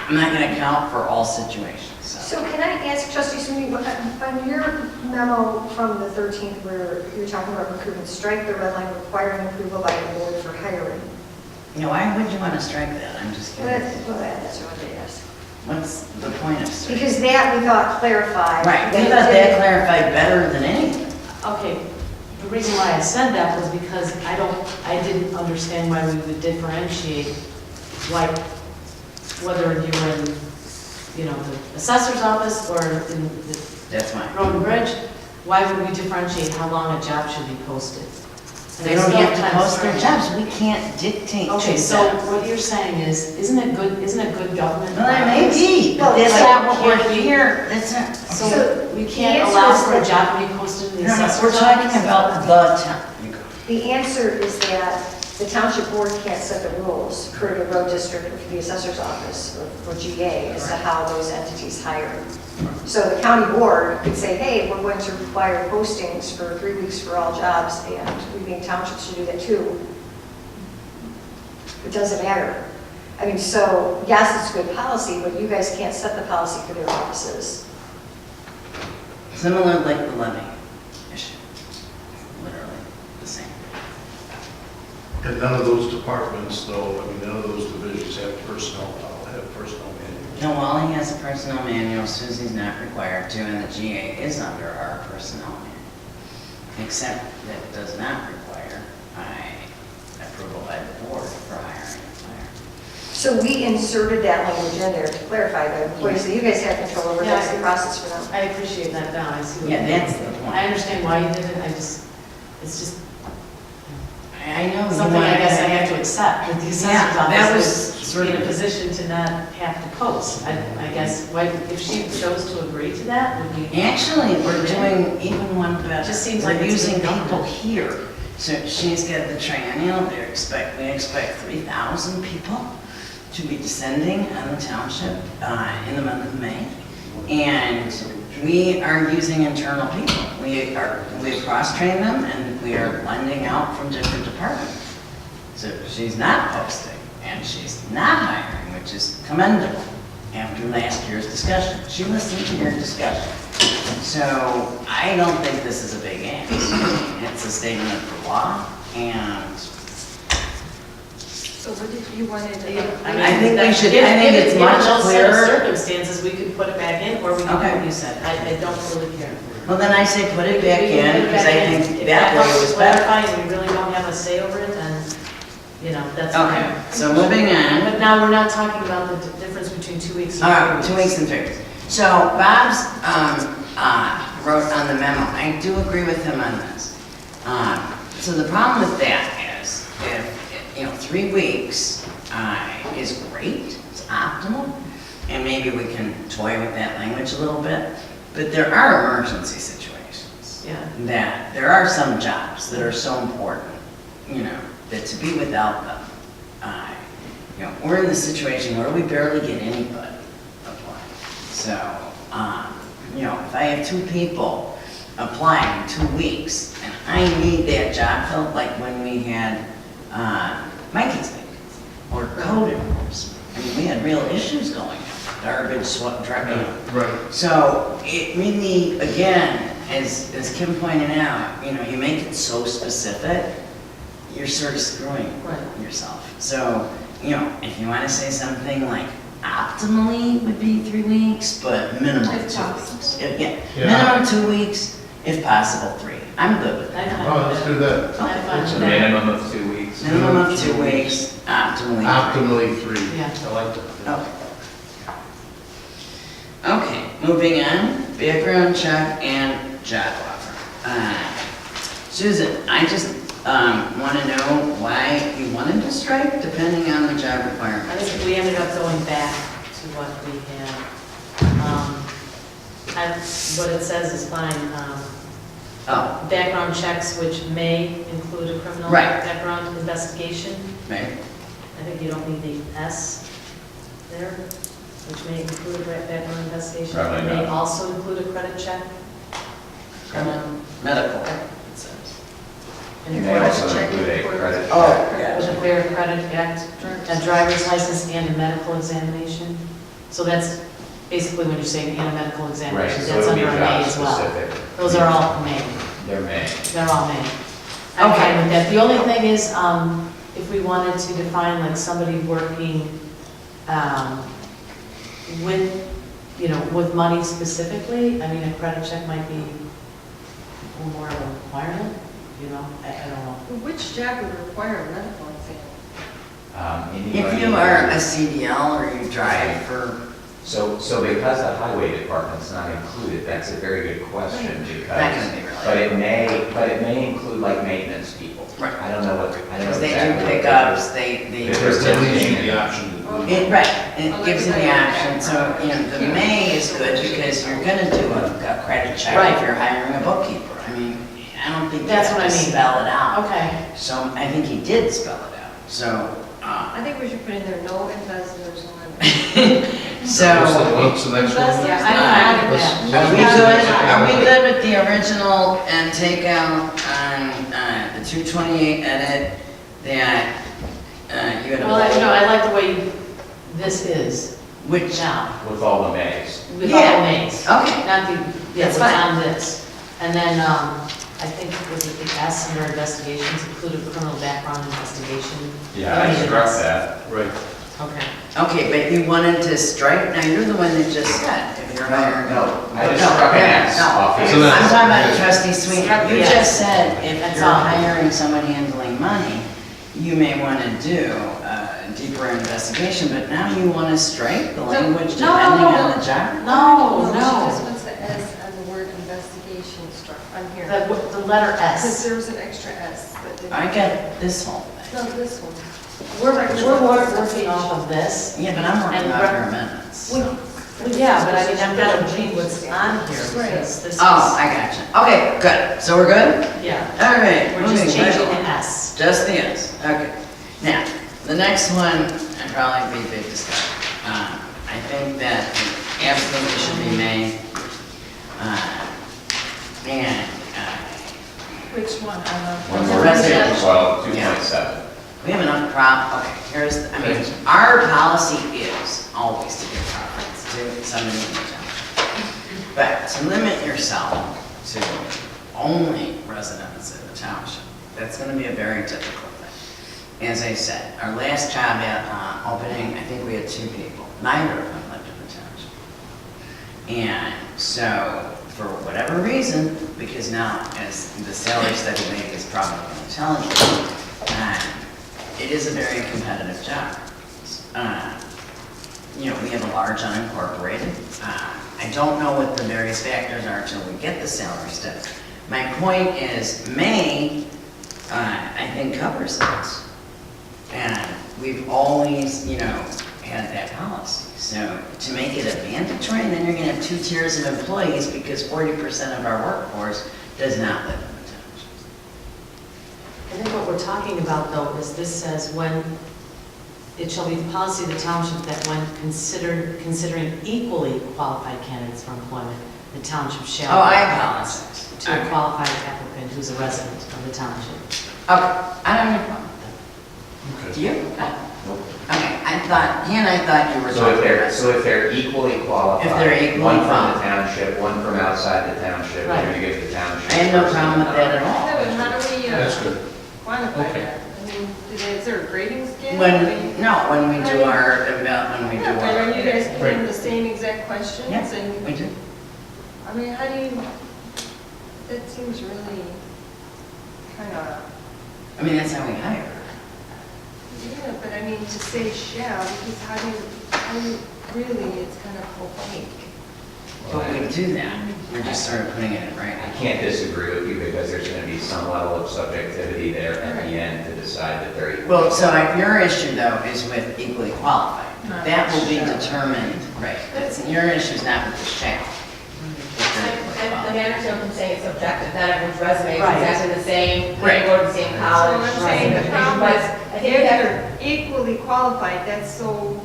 I'm not going to account for all situations. So can I ask Trustee Sweeney, on your memo from the 13th where you're talking about recruitment, strike the red line requiring approval by the board for hiring? Why would you want to strike that? I'm just Well, curious. that's what they asked. What's the point of striking? Because that we thought clarified. Right, we thought that clarified better than anything. Okay, the reason why I said that was because I didn't understand why we would differentiate, whether you were in, the assessor's office or in the That's fine. road and bridge, why would we differentiate how long a job should be posted? They don't have to post their jobs, we can't dictate to Okay, so them. what you're saying is, isn't it good government? Well, it may practice? be, but Well, that's so not what can't we're we- here, that's not. So we the can't answer allow is for a that- job to be posted in the No, no, assessor's we're talking office? about the town. The answer is that the township board can't set the rules for the road district or for the assessor's office or for GA as to how those entities hire. So the county board could say, hey, we're going to require postings for 3 weeks for all jobs, and we think townships should do that too. It doesn't matter. I mean, so yes, it's good policy, but you guys can't set the policy for their offices. Similar like the levy issue. Literally the same. And none of those departments, though, I mean, none of those divisions have personnel manuals. No, Wally has a personnel manual, Susie's not required to, and the GA is under our personnel manual. Except that it does not require approval by the board for hiring a fire. So we inserted that language in there to clarify the employees, so you guys have control over that's the process for them. I appreciate that now, I see what Yeah, you're that's saying. the point. I understand why you did it, it's just I know. you something I wanna- guess I have to accept, that the Yeah, assessor's that office was would sort be in a of- position to not have to post. I guess, if she chose to agree to that, would be. Actually, we're doing even one better. Just seems We're like it's using being done. people here. So she's got the triennial, we expect 3,000 people to be descending on the township in the month of May. And we are using internal people. We have cross-trained them and we are lending out from different departments. So she's not posting and she's not hiring, which is commendable after last year's discussion. She listened to your discussion. So I don't think this is a big ask. It's a statement of the law, and So what did you want to do? I think we should- I think it's much Given those clearer. set of circumstances, we could put it back in, or we can do Okay. what you said. I don't really care. well, then I say put it back We can in, put it because back I in. think If that way helps was better. clarify and we really don't have a say over it, then, that's Okay, fine. so moving on. But now we're not talking about the difference between 2 weeks All and right, 3 2 weeks and 3 weeks. So Bob's wrote on the memo, I do agree with him on this. So the problem with that is, if 3 weeks is great, it's optimal, and maybe we can toy with that language a little bit, but there are emergency situations. Yeah. That there are some jobs that are so important, that to be without them, we're in the situation where we barely get anybody applying. So, if I have 2 people applying in 2 weeks, and I need that job filled, like when we had Mikey's vacancy, or code enforcement. I mean, we had real issues going on, garbage, trucking. Right. So it really, again, as Kim pointed out, you make it so specific, you're sort of screwing yourself. So, if you want to say something like optimally would be 3 weeks, but minimum If 2 possible. weeks. Yeah, Yeah. minimum 2 weeks, if possible 3. I'm good with that. Oh, let's do that. I'm fine It's a with that. minimum of 2 weeks. Minimum of 2 weeks, optimally 3. Optimally 3. Yeah. I like that. Okay, moving on, background check and job offer. Susan, I just want to know why you wanted to strike, depending on the job I requirements. think we ended up going back to what we had. What it says is fine. Oh, Background checks which may include a criminal Right. background investigation. right, I think you don't need the S there, which may include a background investigation. Probably May not. also include a credit check. medical, it says. And It a may credit also check include a credit Oh, check. with a Fair Credit Act, a driver's license and a medical examination. So that's basically when you're saying and a medical Right, examination, so that's it'll be under a May job as well. specific. Those are all May. They're May. They're all May. I'm Okay. fine with that. The only thing is, if we wanted to define like somebody working with, with money specifically, I mean, a credit check might be a little more of a requirement, I don't know. Which job would require a medical exam? If you are a CDL or you drive for, So because the highway department's not included, that's a very good question not because, gonna be really. but it may include like maintenance people. Right. I don't know what, I don't know Because they exactly. do what pickups, If they. there's That leaves you anything- the option to do. It, right, it gives you the option, so, you know, the May is good because you're gonna do a credit check Right. if you're hiring a bookkeeper. I mean, I don't think you That's have what to I mean. spell it out. Okay. So I think he did spell it out, so, I think we should put in there, no embezzlers limit. so. What's the next one? Yeah, I like that. Are we good, are we good with the original and take out on, the 228 edit that, you had a. Well, I like the way this is, Which, now, With all the mays. with all Yeah. the names. okay, Not the, yeah, That's what's fine. on this. And then, I think, was it the S under investigations included criminal background investigation? Yeah, I struck that. Right. Okay. okay, but you wanted to strike, now you're the one that just said, if you're hiring. No, I just No, struck an yeah, S no. off. So then- I'm talking about trustee Sweet, Strike the you S. just said if That's you're all. hiring someone handling money, you may want to do a deeper investigation, but now you want to strike the language No, no, depending no, on the job? No, She just no, wants the S on the word investigation struck on here. the letter Because S. there was an extra S that didn't. I get this whole thing. No, this one. We're working off of this. Yeah, but I'm working And on rep- your amendments. Well, yeah, but I mean, I've got to read what's on here, because this is. Oh, I got you. Okay, good. So we're good? Yeah, All right. we're just moving right changing along. the S. Just the S, okay. Now, the next one, I'd probably be a big discussion. I think that it absolutely should be made. And, Which one? One more, Residential. well, 2.7. we have enough okay, here's, I mean, our policy is always to give preference to somebody in the township. But to limit yourself to only residents in the township, that's gonna be a very difficult thing. As I said, our last job opening, I think we had 2 people, neither of them lived in the township. And so, for whatever reason, because now, as the salary study made is probably going to tell you, it is a very competitive job. You know, we have a large unincorporated. I don't know what the various factors are until we get the salary study. My point is, May, I think covers this. And we've always, you know, had that policy. So to make it a mandatory, then you're gonna have 2 tiers of employees because 40% of our workforce does not live in the township. I think what we're talking about, though, is this says when, it shall be the policy of the township that when considering equally qualified candidates for employment, the township shall. Oh, I apologize. To a Okay. qualified applicant who's a resident of the township. Okay, I don't have any problem with that. Do you? Okay, I thought you were So talking if they're, about. so if they're equally qualified. If they're equally One from the qualified. township, one from outside the township, Right. you're gonna give the township. I have no problem with that at all. Yeah, but how do we That's good. quantify Okay. that? I mean, is there a grading scale? When we do our, when we do Yeah, but are you guys our. putting the same exact questions? Yeah, And, we do. I mean, how do you, that seems really kind of, I mean, that's how we hire. yeah, but I mean, to say shall, because how do you, really, it's kind of opaque. But we do that. We're just sort of putting it in I right. can't disagree with you because there's gonna be some level of subjectivity there at the end to decide that they're equal. Well, so your issue though is with equally qualified. That will be determined, right. Your issue's not with the shall. And the manager can say it's subjective, not everyone's resume is Right. exactly the same, Right. they go to the same college. So I'm saying the same problem but is, I if think that, they're equally qualified, that's so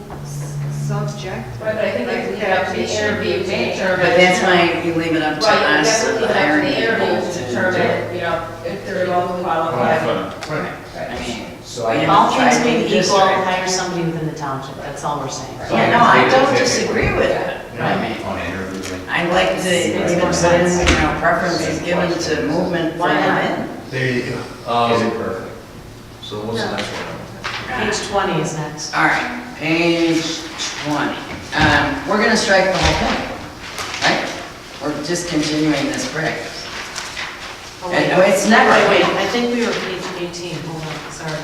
subjective. but I think you leave it up to the interview to determine. But that's why you leave it up to Right, you us have to and leave the it up to hiring the people interview to to do determine, it. you know, if they're both qualified. I mean, So I. All Try things to being be equal, district. hire somebody within the township, that's all we're saying. yeah, no, I don't disagree with it. I mean, On interviewing. I like to, Makes you know, more put in, sense. you know, preferences given to movement from Why not? within. There you go. Is it perfect? So what's the next one? Page 20 is next. All right, page 20. We're gonna strike the whole thing, right? We're just continuing this practice. Oh, wait. And it's never- Wait, I think we were page 18, hold on, sorry.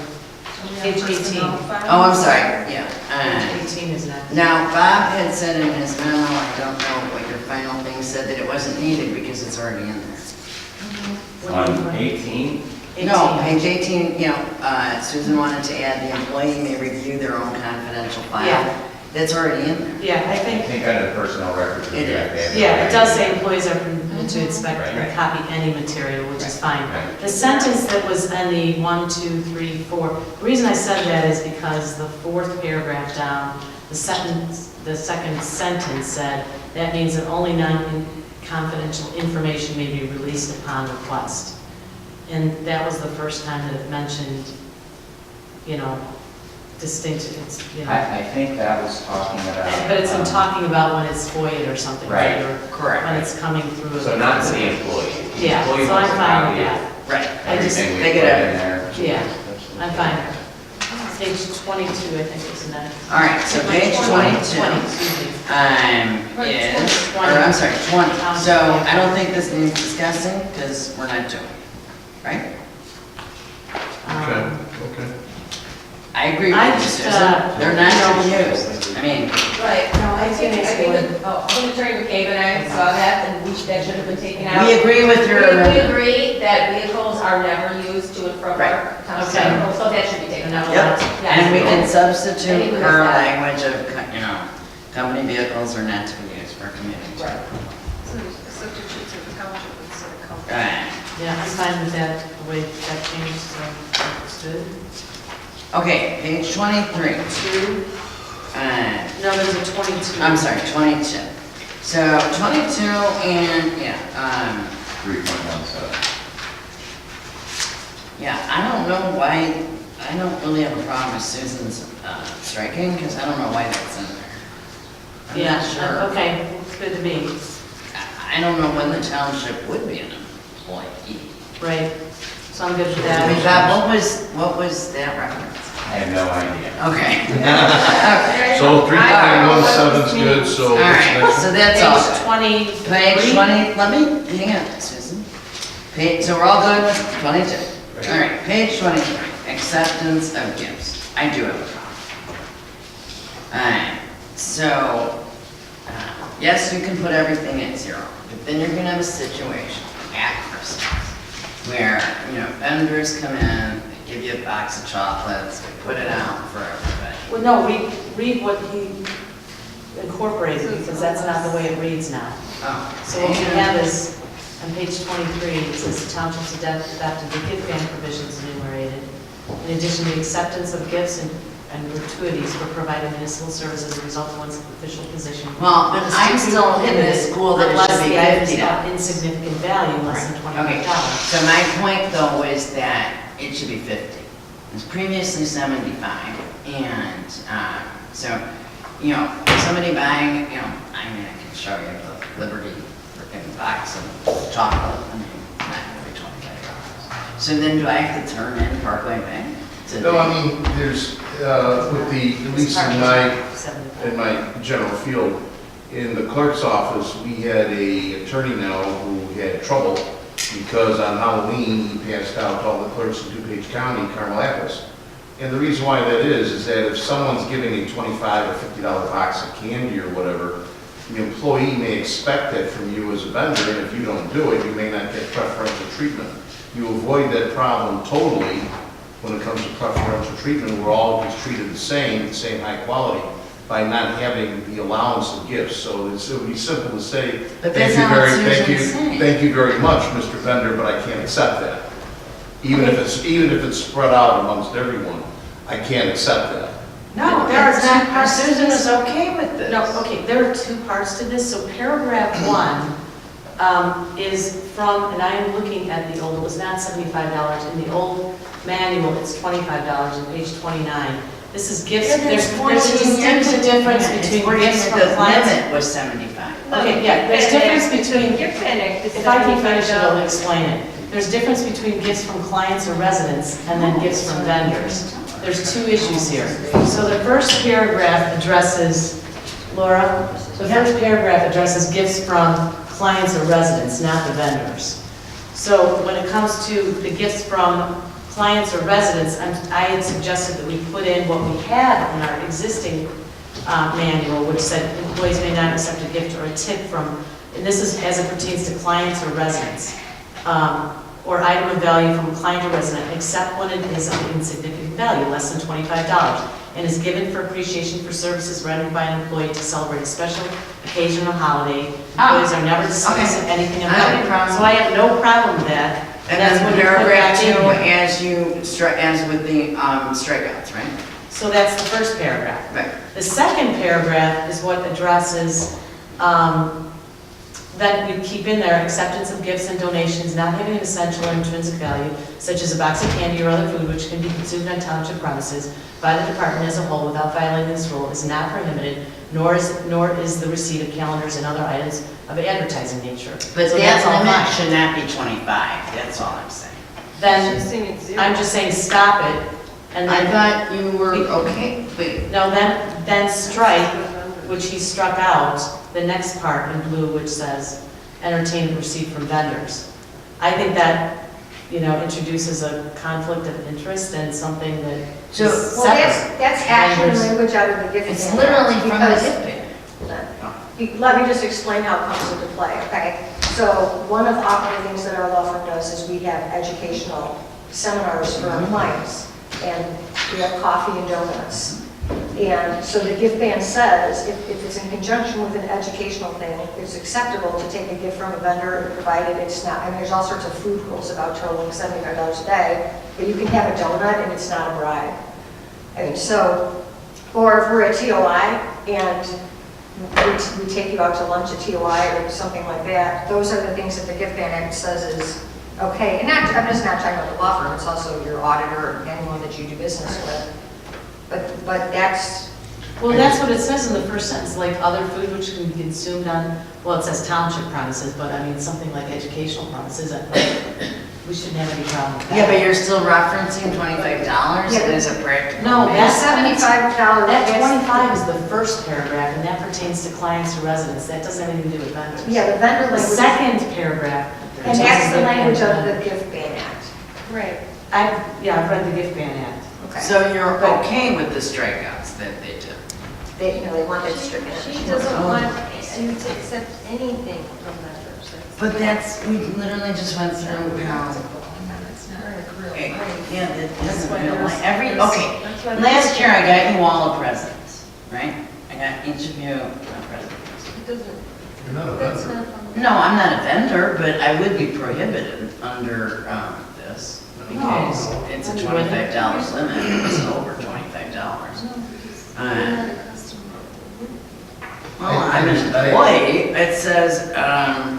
Page 18. Oh, I'm sorry, yeah. Page 18 is next. Now, Bob had said in his memo, I don't know what your final thing said, that it wasn't needed because it's already in there. What do you On think? 18, No, page 18, Susan wanted to add the employee may review their own confidential file. Yeah. That's already in there. Yeah, I I think, think under personnel records. we It have to is. have yeah, it does say employees are permitted to inspect Right. and copy any material, which is fine. Right. The sentence that was in the 1, 2, 3, 4, the reason I said that is because the fourth paragraph down, the second sentence said, that means that only non-confidential information may be released upon request. And that was the first time that it mentioned, distinct, I think that was talking about. but it's in talking about when it's FOIA or something. Right. Or Correct. when it's coming through. So not to the employee. The Yeah, employee so I'm wants a fine copy with of that. Right. I just, Everything we they put get in there. Yeah. I'm fine. Page 22, I think is next. All right, so page 22. 20, excuse me. Is, 20. or I'm sorry, 20. So I don't think this needs discussing because we're not doing, right? Okay, Um, okay. I agree I with you, just, Susan. They're not to be used. I mean, Right, no, I think good. Attorney McCabe and I saw that, and that should have been taken out. we agree with your We amendment. agree that vehicles are never used to and from our town Okay. center, so that should be taken out. Yep, Yeah. and we can I think substitute we her missed that. language of, company vehicles are not to be used for commuting. Right. So substitute to the township instead of company. Right. Yeah, I'm fine with that, the way that changed, so it's good. Okay, page 23. 2, Uh, no, there's a 22. I'm sorry, 22. So 22 and, 3.17. yeah, I don't know why, I don't really have a problem with Susan's striking, because I don't know why that's in there. I'm Yeah, not sure. okay, it's good to me, I don't know when the township would be an employee. right, so I'm good with I mean, that. Bob, what was that reference? I have no idea. Okay. Okay. So 3.17 is good, so. All right, so that's all. Page good. 20. Page 20, let me, hang on, Susan. So we're all good with 22. All right, page 23, acceptance of gifts. I do have a problem. All right, so, yes, you can put everything at 0, but then you're gonna have a situation at Christmas where, vendors come in, they give you a box of chocolates, they put it out for everybody. Well, no, read what he incorporated, because that's not the way it reads now. Oh, So what we have is, on page 23, it says the township's adopted the gift ban provisions enumerated. In addition to acceptance of gifts and gratuities for providing municipal service as a result of one's official position. Well, but I'm still in this school that it Unless should be the items $50. are insignificant value, less than Okay, $25. so my point though is that it should be 50. It was previously 75, and so, somebody buying, I can show you the Liberty freaking box of chocolate, not gonna be $25. So then do I have to turn in Parkway Bank? No, I mean, there's, with at least in my general field, in the clerk's office, we had a attorney now who had trouble because on Halloween, he passed out to all the clerks in DuPage County, Carmel Atlas. And the reason why that is that if someone's giving a $25 or $50 box of candy or whatever, the employee may expect that from you as a vendor, and if you don't do it, you may not get preferential treatment. You avoid that problem totally when it comes to preferential treatment. We're all just treated the same high quality, by not having the allowance of gifts. So it would be simple to say, But that's not what Susan's saying. thank you very much, Mr. Vendor, but I can't accept that. Even if it's spread out amongst everyone, I can't accept that. No, there are two parts. Susan is okay with this. No, okay, there are 2 parts to this. So paragraph 1 is from, and I am looking at the old, it was not $75. In the old manual, it's $25 on page 29. This is gifts, Yeah, there's a 14 distinct years. difference Yeah, it's between 14 gifts years. from The clients. limit was 75. Okay, yeah, there's difference between, Gift ban act is if I can finish it, I'll $75. explain it. There's difference between gifts from clients or residents and then gifts from vendors. There's 2 issues here. So the first paragraph addresses, Laura, the first paragraph addresses gifts from clients or residents, not the vendors. So when it comes to the gifts from clients or residents, I had suggested that we put in what we had in our existing manual, which said employees may not accept a gift or a tip from, and this is as it pertains to clients or residents, or item of value from a client or resident, except when it is of insignificant value, less than $25, and is given for appreciation for services rendered by an employee to celebrate a special occasion or holiday. Employees are never discussing okay. anything of I have value. no problem. So I have no problem with that. And That's then when you put paragraph that in 2, here. as with the strikeouts, right? So that's the first paragraph. Right. The second paragraph is what addresses, that we keep in there, acceptance of gifts and donations not having an essential or intrinsic value, such as a box of candy or other food which can be consumed on township premises by the department as a whole without violating this rule is not prohibited, nor is the receipt of calendars and other items of advertising nature. But So that that's all limit fine. should not be 25, that's all I'm saying. Then, She's saying it's 0. I'm just saying stop it, and I then, thought you were, okay, wait. no, then strike, which he struck out, the next part in blue, which says, entertainment received from vendors. I think that, introduces a conflict of interest and something that is So- Well, separate. that's actually Vendors. language out of the gift. It's ban, literally from the because- gift ban. Let me just explain how it comes into play, okay? So one of the things that our law firm does is we have educational seminars for our clients, and we have coffee and donuts. And so the gift ban says, if it's in conjunction with an educational thing, it's acceptable to take a gift from a vendor, provided it's not, I mean, there's all sorts of food rules about totaling $75 a day, but you can have a donut and it's not a bribe. And so, or if we're at TOI and we take you out to lunch at TOI or something like that, those are the things that the gift ban act says is okay. And I'm just not talking about the law firm, it's also your auditor or anyone that you do business with. But that's, Well, that's what it says in the first sentence, like other food which can be consumed on, well, it says township premises, but I mean, something like educational premises, we shouldn't have any problem with that. Yeah, but you're still referencing $25 Yeah, as a practical. No, matter. that's $75. That 25 is the first paragraph, and that pertains to clients or residents, that doesn't have anything to do with vendors. yeah, the vendor The language. second paragraph. And that's the language of the. the gift ban act. Right. I've read the gift ban act. Okay. So you're okay with the strikeouts that they did? They want that stricken. She doesn't want you to accept anything from vendors. But that's, we literally just went through how, yeah, that isn't real life. Okay, last year I got you all a present, right? I got each of you a present. It doesn't, You're not a that's vendor. not from. No, I'm not a vendor, but I would be prohibited under this because it's a $25 limit, it's over $25. Well, I'm an employee, it says,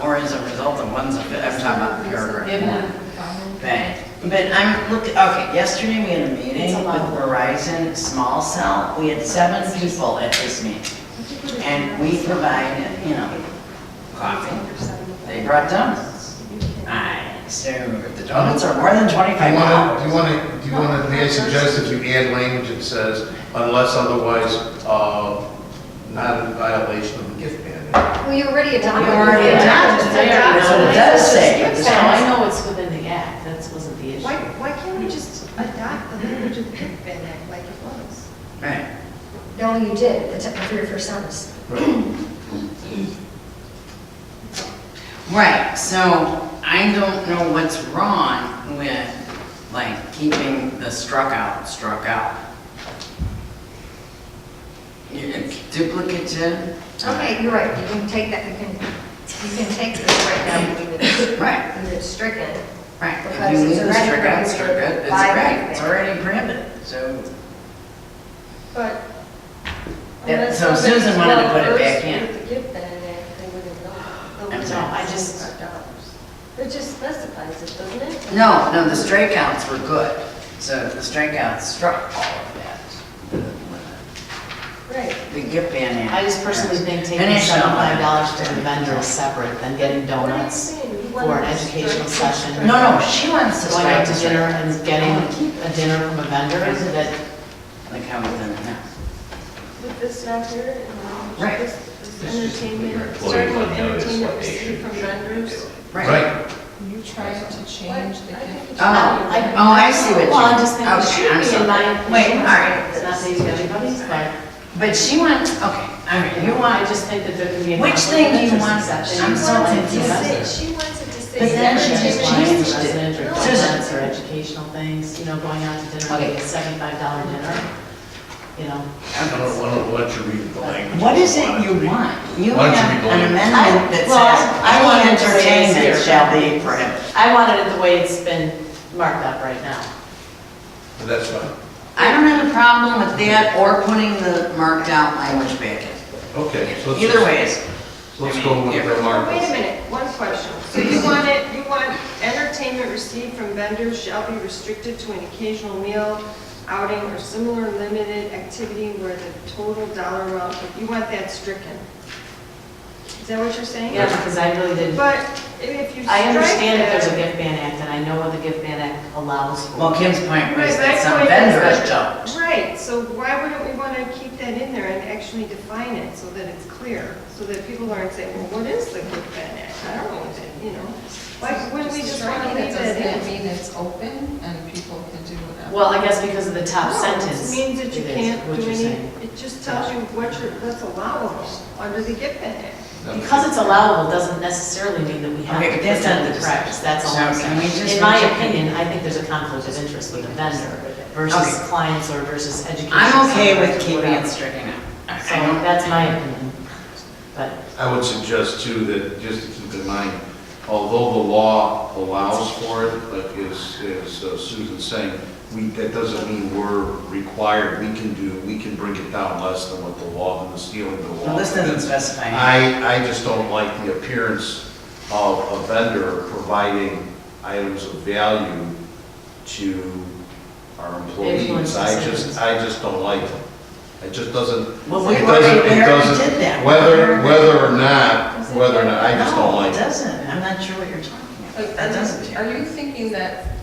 or as a result of one's, I'm talking about paragraph 1. Right, but I'm looking, okay, yesterday we had a meeting with Verizon Small Cell. We had 7 people at this meeting. And we provided, coffee. They brought donuts. So if the donuts are more than $25. Do you want to, may I suggest that you add language that says, unless otherwise, not in violation of the gift ban? Well, you already adopted. You already adopted it. That's what it does say. So I know it's within the act, that wasn't the issue. Why can't we just adopt the language of the gift ban act like it was? Right. No, you did, the very first sentence. Right, so I don't know what's wrong with, like, keeping the struck out. It's duplicative. Okay, you're right, you can take that, you can take this right now and leave it, Right, leave it stricken. right. If Because you it's leave the already struck out, prohibited it's by right, the it's ban. already prohibited, so. But. Yeah, unless so somebody's Susan wanted to put it well back versed in. with the gift ban act, they wouldn't know. I'm sorry, I just- It just specifies it, doesn't it? No, the strikeouts were good, so the strikeouts struck all of that. Right. The gift ban act. I just personally think taking Initial. $75 to the vendor is separate than getting donuts for an educational session. No, she wants to Going strike out the to dinner strikeouts. and getting a dinner from a vendor, that, Like how it's in now. With this not here, Right. this entertainment, starting with entertainment received from vendors. Right. You trying to change the gift? I see what you. well, I just think it Okay, should I'm be sorry. in my. Wait, all right. It's not saying everybody's, but But she wants, okay, all right, you I want, just think that there can be a. Which conflict thing of do you interest want? exception. I'm so confused. She wants it to say. But then she just entertainment changed it. Resident or special Susan. events or educational things, going out to dinner, Okay. like a $75 dinner, Why don't you read the language? What is it you want? You Why don't you have read the an language? amendment that Well, says I wanted any it the way it is entertainment here. shall be prohibited. I wanted it the way it's been marked up right now. That's fine. I don't have a problem with that or putting the marked out language back in. Okay, so let's Either just- ways. Let's go with the mark. Wait a minute, one question. So you want entertainment received from vendors shall be restricted to an occasional meal, outing, or similar limited activity where the total dollar amount, you want that stricken? Is that what you're saying? Yeah, because I really didn't, But if you strike I understand that there's a that- gift ban act, and I know what the gift ban act allows for. Well, Kim's point Right, was my that some point is vendors that- don't. Right, so why wouldn't we want to keep that in there and actually define it so that it's clear? So that people aren't saying, well, what is the gift ban act? I don't know what that, Why wouldn't we just want to leave that Does that in? mean it's open and people can do whatever? Well, I guess because of the top No, sentence. It means that you it is can't what do you're any, saying. it just tells you what's allowable under the gift ban act. Because it's allowable doesn't necessarily mean that we have Okay, to but that's put not it the into practice, that's all So I'm can we saying. just In my make- opinion, I think there's a conflict of interest with a vendor versus Okay. clients or versus education. I'm okay centers with or keeping whatever. it stricken out. So that's my opinion, but. I would suggest too that, just to keep in mind, although the law allows for it, like as Susan's saying, that doesn't mean we're required, we can bring it down less than what the law, than the stealing the law. Well, this doesn't specify. I just don't like the appearance of a vendor providing items of value to our employees. Influence decisions. I just don't like it. It just doesn't. Well, we it already doesn't- it already doesn't- did that. Whether or not, I just don't like No, it. it doesn't. I'm not sure what you're talking about. That doesn't. Are you thinking that,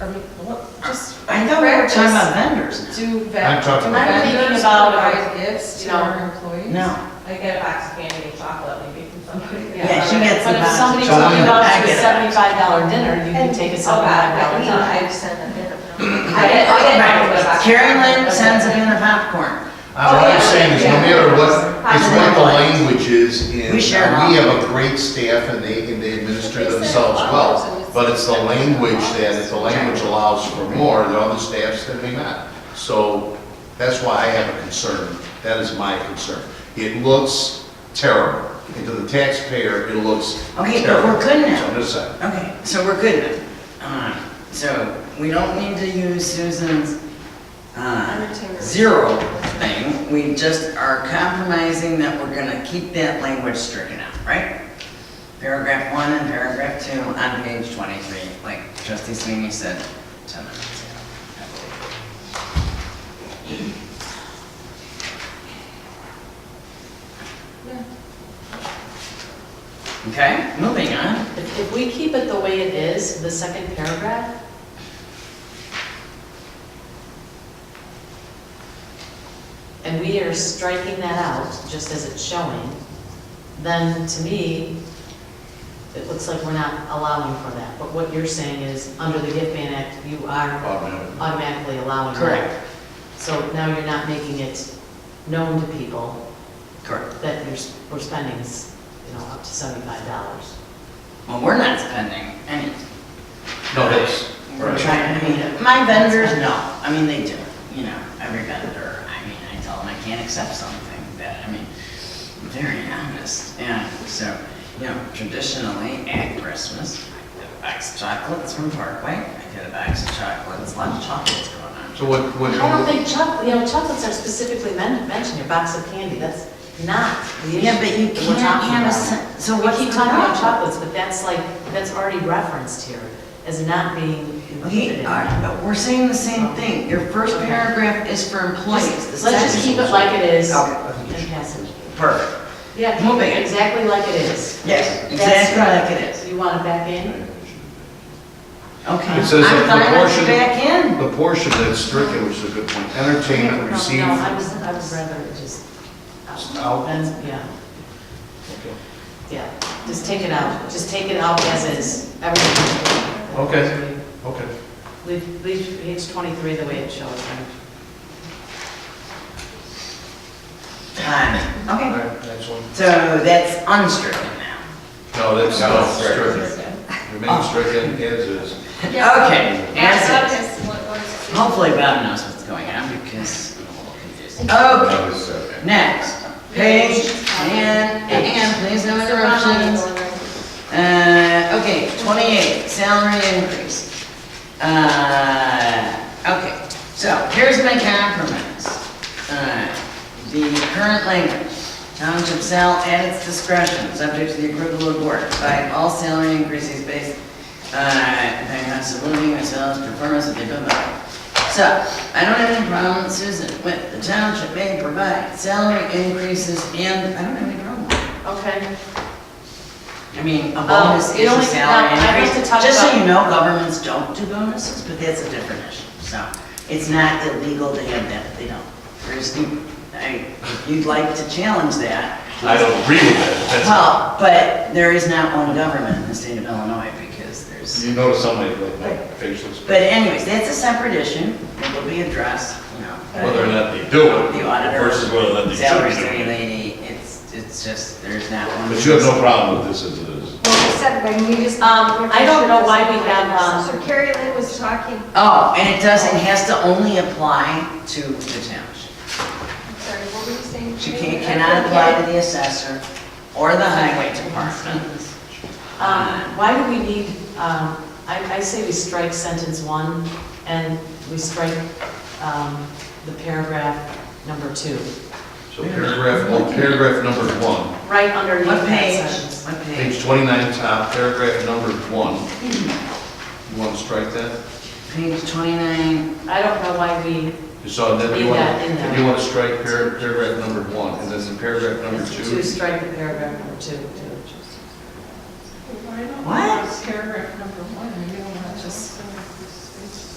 just? I thought we were talking about vendors. Do I'm talking about- I'm thinking vendors about, provide gifts to you know, our employees? No. I get a box of candy and chocolate maybe from somebody. Yeah, she gets But the if box. somebody So took I'm you gonna out to pack a it. $75 dinner, you can take a $75 I dinner. I send a bit of. I get Carrie Lynn sends a bin of popcorn. What I'm saying is, no matter what, it's what the language is, We and share we it. have a great staff and they administer themselves well. But it's the language that, if the language allows for more, the other staffs that may not. So that's why I have a concern. That is my concern. It looks terrible. And to the taxpayer, it looks Okay, but terrible. we're good now. So I'm just saying. Okay, so we're good now. So we don't need to use Susan's zero thing. We just are compromising that we're gonna keep that language stricken out, right? Paragraph 1 and paragraph 2 on page 23, like Trustee Sweeney said 10 minutes ago, I believe. Okay, moving on. If we keep it the way it is, the second paragraph, and we are striking that out, just as it's showing, then to me, it looks like we're not allowing for that. But what you're saying is, under the gift ban act, you are automatically allowing that. Correct. So now you're not making it known to people Correct. that we're spending, up to $75. Well, we're not spending any. No, that's, We're trying, my vendors, no, they do, every vendor, I tell them I can't accept something that, I'm very honest, and so, traditionally at Christmas, I get a box of chocolates from Parkway, I get a box of chocolates, a lot of chocolates going on. so what? I don't think chocolates are specifically mentioned, your box of candy, that's not the issue. Yeah, but you that we're can't talking have a, about. so We what's keep the talking about problem? chocolates, but that's already referenced here as not being Okay, included. but we're saying the same thing, your first paragraph is for employees. The Let's just second- keep it like it is Okay. and pass it. Perfect. Yeah, keep Moving it it. exactly like it is. Yes, That's exactly right. like it is. You want it back in? Okay. It says I'm that fine the with portion, it back in. the portion that's stricken, which is a good point, entertainment No, received. I would rather just. Out? Yeah. Yeah, just take it out, just take it out as is, everything. Okay. Okay. Leave page 23 the way it shows, right? Okay, All right, next one. so that's unstricken now. No, that's No, not stricken. stricken. Remain stricken as is. Okay, as Bob is. has what is it? Hopefully Bob knows what's going on because I'm a little confused. That Okay, was okay. next, page, and please no interruptions. Okay, 28, salary increase. Okay, so here's my compromise. The current language, township shall at its discretion, subject to the approval of the board, provide all salary increases based on cost of living as well as performance of the above. So, I don't have any problem, Susan, with the township may provide salary increases and I don't have any problem with it. Okay. I mean, a bonus the is a only- salary now, I'd like to increase. talk Just so about- you know, governments don't do bonuses, but that's a different issue. So it's not illegal to have that, but they don't. If you'd like to challenge that. I don't agree with that. That's- Well, but there is not one government in the state of Illinois because there's, You notice somebody like my facial expression. but anyways, that's a separate issue. It will be addressed, you know. Whether or not they do it The auditor. versus whether or not they Salary should study do it. lady, it's just, there's not one. But you have no problem with this as it is. Well, except when we just. I don't know why we have, So Carrie Lynn was talking, Oh, and it does, it has to only apply to the township. I'm sorry, what were you saying? She cannot apply to the assessor or the highway department. why do we need, I say we strike sentence 1 and we strike the paragraph number 2. So paragraph number 1, Right underneath What that page? sentence. What page? page 29 top, paragraph number 1. You want to strike that? Page 29. I don't know why we, You saw that, Leave that in there. you want to strike paragraph number 1, and then in paragraph number to 2. strike the paragraph number 2. What? Paragraph number 1, you don't want to just.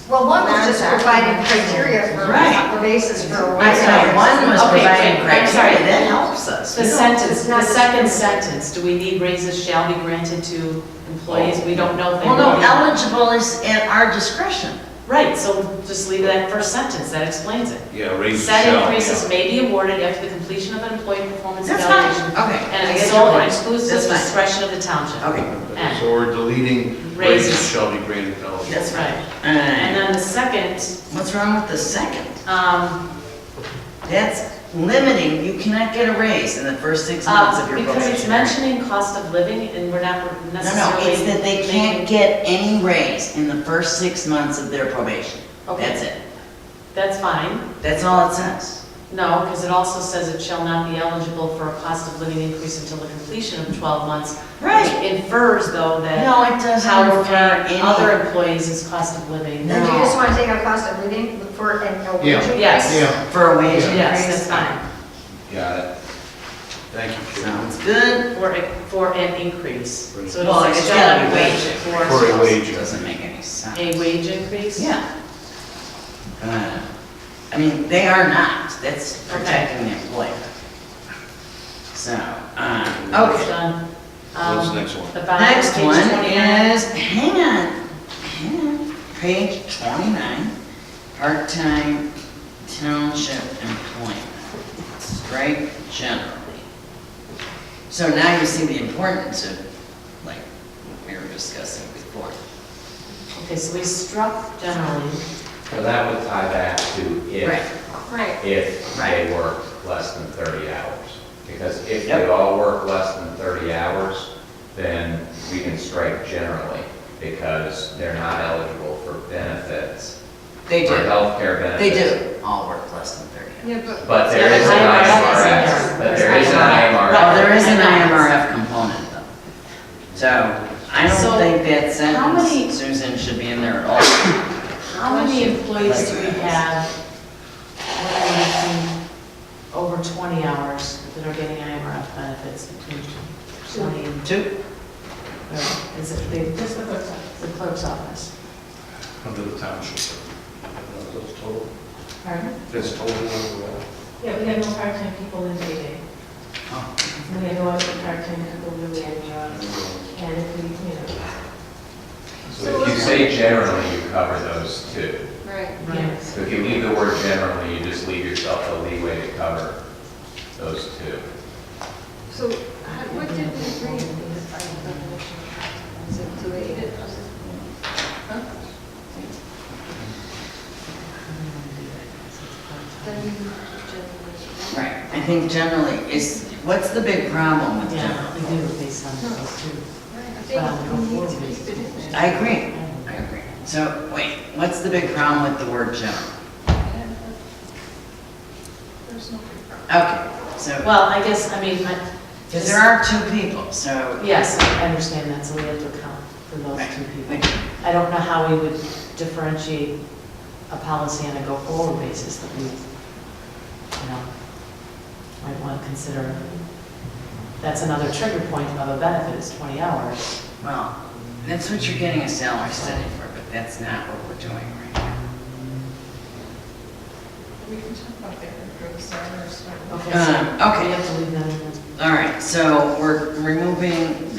Well, one was just providing criteria for Right. the basis for a I raise. know, one was Okay, providing wait, I'm sorry. criteria, that helps us. The We don't- sentence, not the the second sentence. sentence, do we need raises shall be granted to employees? We don't know if they Well, no, will be. eligible is at our discretion. Right, so just leave that first sentence, that explains it. Yeah, raise Said shall, increases yeah. may be awarded after the completion of an employee performance That's fine, evaluation. okay. And I it's get sole your and point. exclusive That's fine. discretion of the township. Okay, And- So we're deleting Raises. raises shall be granted to eligible. That's right. and And then the second, what's wrong with the second? um, That's limiting, you cannot get a raise in the first 6 months of your because it's probation. mentioning cost of living and we're not No, necessarily. no, it's that they can't making- get any raise in the first 6 months of their probation. Okay. That's it. That's fine. That's all it says. No, because it also says it shall not be eligible for a cost of living increase until the completion of 12 months. Right. Which infers, though, that No, it doesn't how we're refer paying any. other employees is cost of living. No. Then you just want to take out cost of living for an wage Yeah. increase? Yes. Yeah, For a wage increase? Yes, that's fine. got it. Thank you, Chair. Sounds good. For an increase. So Well, it's it's shall gotta not be wage For a wage. It doesn't make any sense. A wage increase? Yeah. I mean, they are not, that's protecting the employer. So, okay. Done. What's the next one? The bottom of Next page one 29. is, hang on, page 29, part-time township employment, strike generally. So now you see the importance of, like, we were discussing before. Okay, so we struck generally. So that would tie back to Right. Right. if Right. they work less than 30 hours. Because if Yep. they all work less than 30 hours, then we can strike generally, because they're not eligible for benefits. They For do, healthcare they benefits. do all work less than 30 hours. Yeah, but. But there Yeah, is an IMRF is in IMRF, there. but there is an Right. Oh, there is an IMRF. IMRF component though. So I So, don't think that how many- sentence, Susan, should be in there at all. How many employees do we have working over 20 hours that are getting IMRF benefits between 20 and 2? Is it the clerk's office? Under the township. That's total. Pardon? That's total overall. Yeah, we have no part-time people in payday. Oh. We have no other part-time people really anymore. And if we, you know, So if you say generally, you cover those two. Right. yes. So if you leave the word generally, you just leave yourself the leeway to cover those two. So what did we agree? Is it deleted? Then you generally- Right, I think generally what's the big problem with Yeah, general? we do based on those two. I think we need to keep it in there. I agree. So, wait, what's the big problem with the word general? There's no big problem. Okay, so, Well, I guess, I mean, because there are two people, so. yes, I understand that, so we have to account for those Right. two people. I don't know how we would differentiate a policy on a go-forward basis that we, might want to consider. That's another trigger point of a benefit, is 20 hours. Well, that's what you're getting a salary study for, but that's not what we're doing right now. We can talk about that after the salary study. Okay, so Okay. we have to leave that in. All right, so we're removing,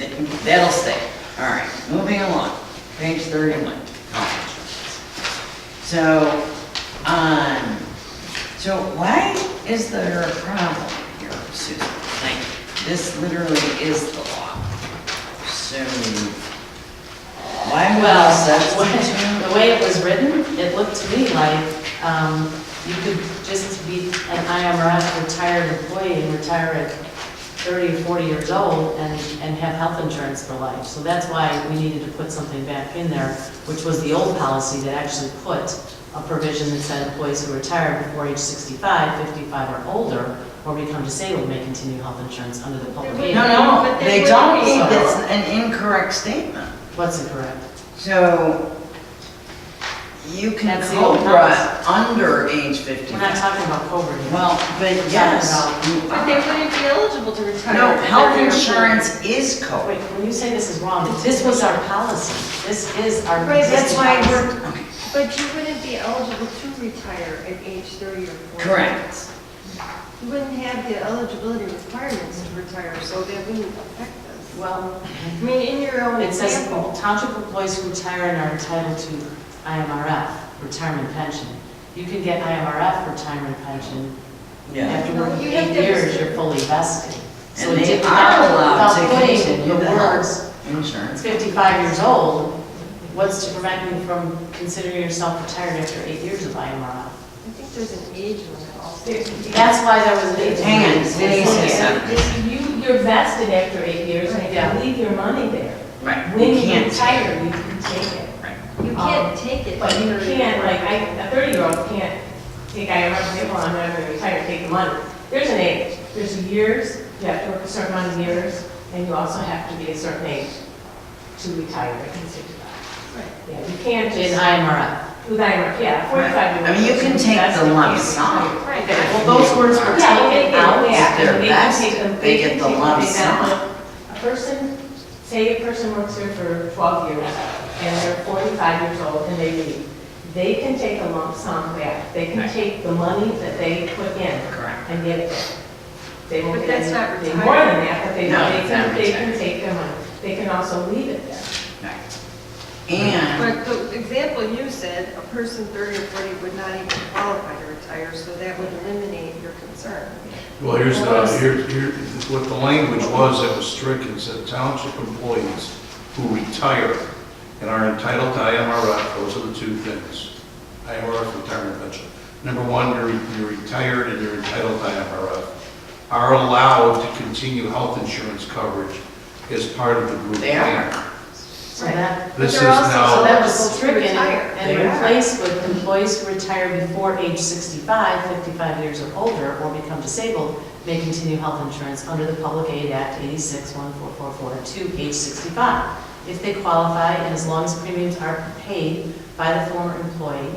that'll stay. All right, moving along, page 31. health insurance. So why is there a problem here, Susan? Like, this literally is the law. So, why would Well, we substitute? the way it was written, it looked to me like you could just be an IMRF retired employee and retire at 30 or 40 years old and have health insurance for life. So that's why we needed to put something back in there, which was the old policy that actually put a provision that said employees who retire before age 65, 55 or older, or become disabled may continue health insurance under the public aid. No, But they they don't, wouldn't be- that's an incorrect statement. What's incorrect? So, you can That's the old COBRA under age We're not 55. talking about COBRA here. Well, but yes, you But they are. wouldn't be eligible to retire. No, at health 30 or 40. insurance is COBRA. Wait, when you say this is wrong, this was our policy. This is our Right, That's existing why policy. we're, okay, But you wouldn't be eligible to retire at age 30 or 40. correct. You wouldn't have the eligibility requirements to retire, so that wouldn't affect us. Well, I mean, in your own it says example. township employees who retire and are entitled to IMRF, retirement pension. You can get IMRF retirement pension Yeah. after No, working you have 8 to- years, you're fully vested. So And it they did- are allowed to without putting continue the the words health insurance. 55 years old, what's to prevent you from considering yourself retired after 8 years of IMRF? I think there's an age limit also. That's why there was an age. Hang on, limit. Denise says something. You're vested after 8 years, and Yeah. you leave your money there. Right, When we you can't. retire, you can take it. You can't take it. But you for- can't, like, a 30-year-old can't take IRS and say, well, I'm not going to retire, take the money. There's an age, there's years, you have to work a certain amount of years, and you also have to be a certain age to retire at 65. Right. Yeah, you can't In just, IMRF. with IRS, yeah, 45 years. I mean, you can take the lump sum. Right. Okay, well, those words were Yeah, they taken get out. yeah, They're they can vested, take them. they get can the take them, lump they sum. got A person, say a person works here for 12 years, and they're 45 years old, and they leave. They can take a lump sum back. They can Right. take the money that they put in Correct. and get it back. They won't But get that's not anything retirement. more than that, but they, No, they it's not can, they can retirement. take their money. They can also leave it there. Right. And, But the example you said, a person 30 or 40 would not even qualify to retire, so that would eliminate your concern. Well, here's what the language was that was stricken, said township employees who retire and are entitled to IMRF, those are the two things. IMRF retirement pension. Number one, you're retired and you're entitled to IMRF, are allowed to continue health insurance coverage as part of the group they plan. are. So that, This is But they're also so now, that was eligible to stricken retire. and They are. replaced with employees who retire before age 65, 55 years or older, or become disabled, may continue health insurance under the Public Aid Act 86-1444 to age 65. If they qualify and as long as premiums are paid by the former employee,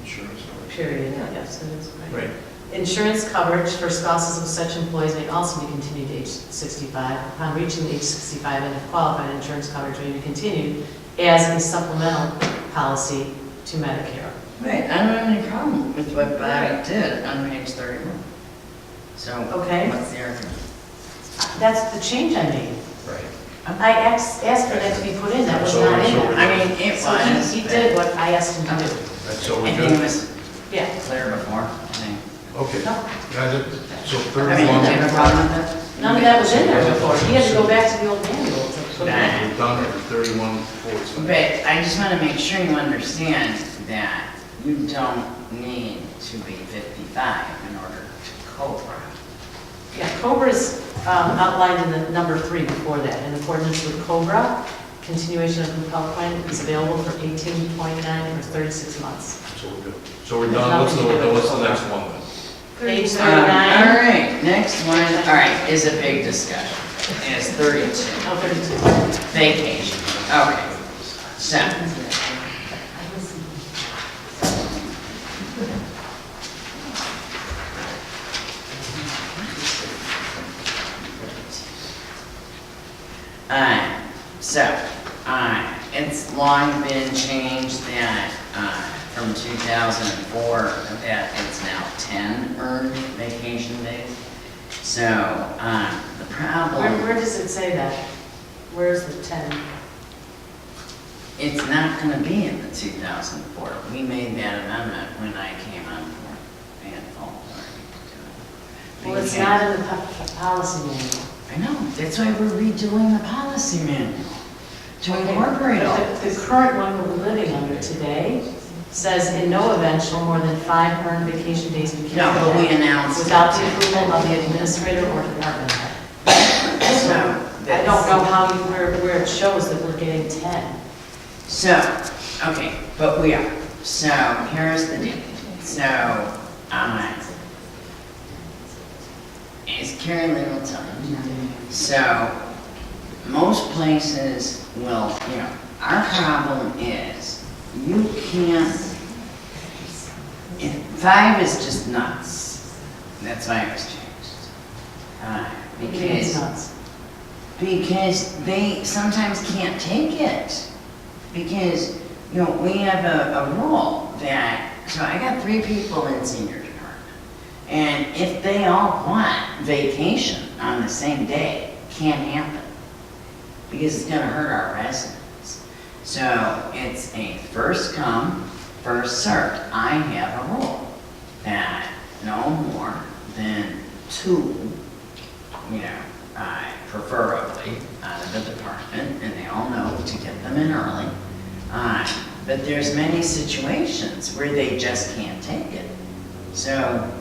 insurance, period, yes, that is right. right. Insurance coverage for spouses of such employees may also be continued to age 65. Upon reaching age 65 and if qualified, insurance coverage may be continued as a supplemental policy to Medicare. Right, I don't have any problem with what Bobby did on page 31. So, Okay. what's the argument? That's the change I made. Right. I asked for that to be put in, that was So- not in so there. we're- I mean, it So was. he did what I asked him to do. Right, so I we're think it good. was Yeah. clear before, I think. Okay. No. Guys, so I mean, you have a 31, problem with that? None of that was in there before. He had to go back to the old manual to put We're done at 31 full-time. But I just want to make sure you understand that you don't need to be 55 in order to COBRA. Yeah, COBRA's outlined in the number 3 before that. In accordance with COBRA, continuation of compelled employment is available for 18.9 or 36 months. So we're good. So we're done. What's the next one then? Page All 39. right, next one, all right, is a big discussion. It's 32, Oh, 32. vacation. Okay, so. It's long been changed that, from 2004, that it's now 10 earned vacation days. So, the problem, Where does it say that? Where's the 10? it's not gonna be in the 2004. We made that amendment when I came on board. And, Well, it's not in the policy manual. I know, that's why we're redoing the policy manual, to incorporate all But this. the current one we're living under today says in no event shall more than 5 earned vacation days be No, carried but we announced. without the approval of the administrator or department head. So, I don't know how you, where it shows that we're getting 10. So, okay, but we are. So, here's the deal. So, as Carrie Lynn will tell you, so, most places will, our problem is, you can't, 5 is just nuts. That's why it was changed. It's nuts. Because they sometimes can't take it. Because, we have a rule that, so I got 3 people in senior department. And if they all want vacation on the same day, can't happen. Because it's gonna hurt our residents. So it's a first come, first served. I have a rule that no more than 2, preferably out of the department, and they all know to get them in early. But there's many situations where they just can't take it. So,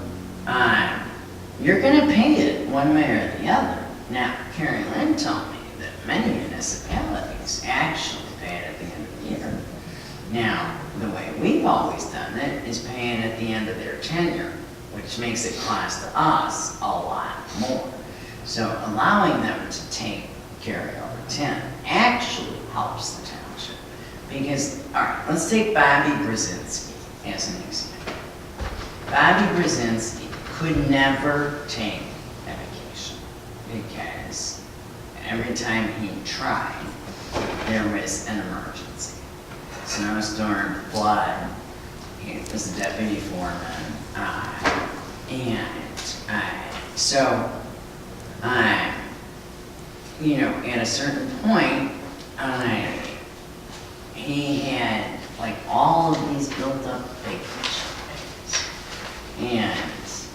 you're gonna pay it one way or the other. Now, Carrie Lynn told me that many municipalities actually pay it at the end of the year. Now, the way we've always done it is paying at the end of their tenure, which makes it cost us a lot more. So allowing them to take carryover 10 actually helps the township. Because, all right, let's take Bobby Brzezinski as an example. Bobby Brzezinski could never take a vacation because every time he tried, there was an emergency. Snowstorm, flood, he was a deputy foreman, at a certain point, he had like all of these built up vacation days.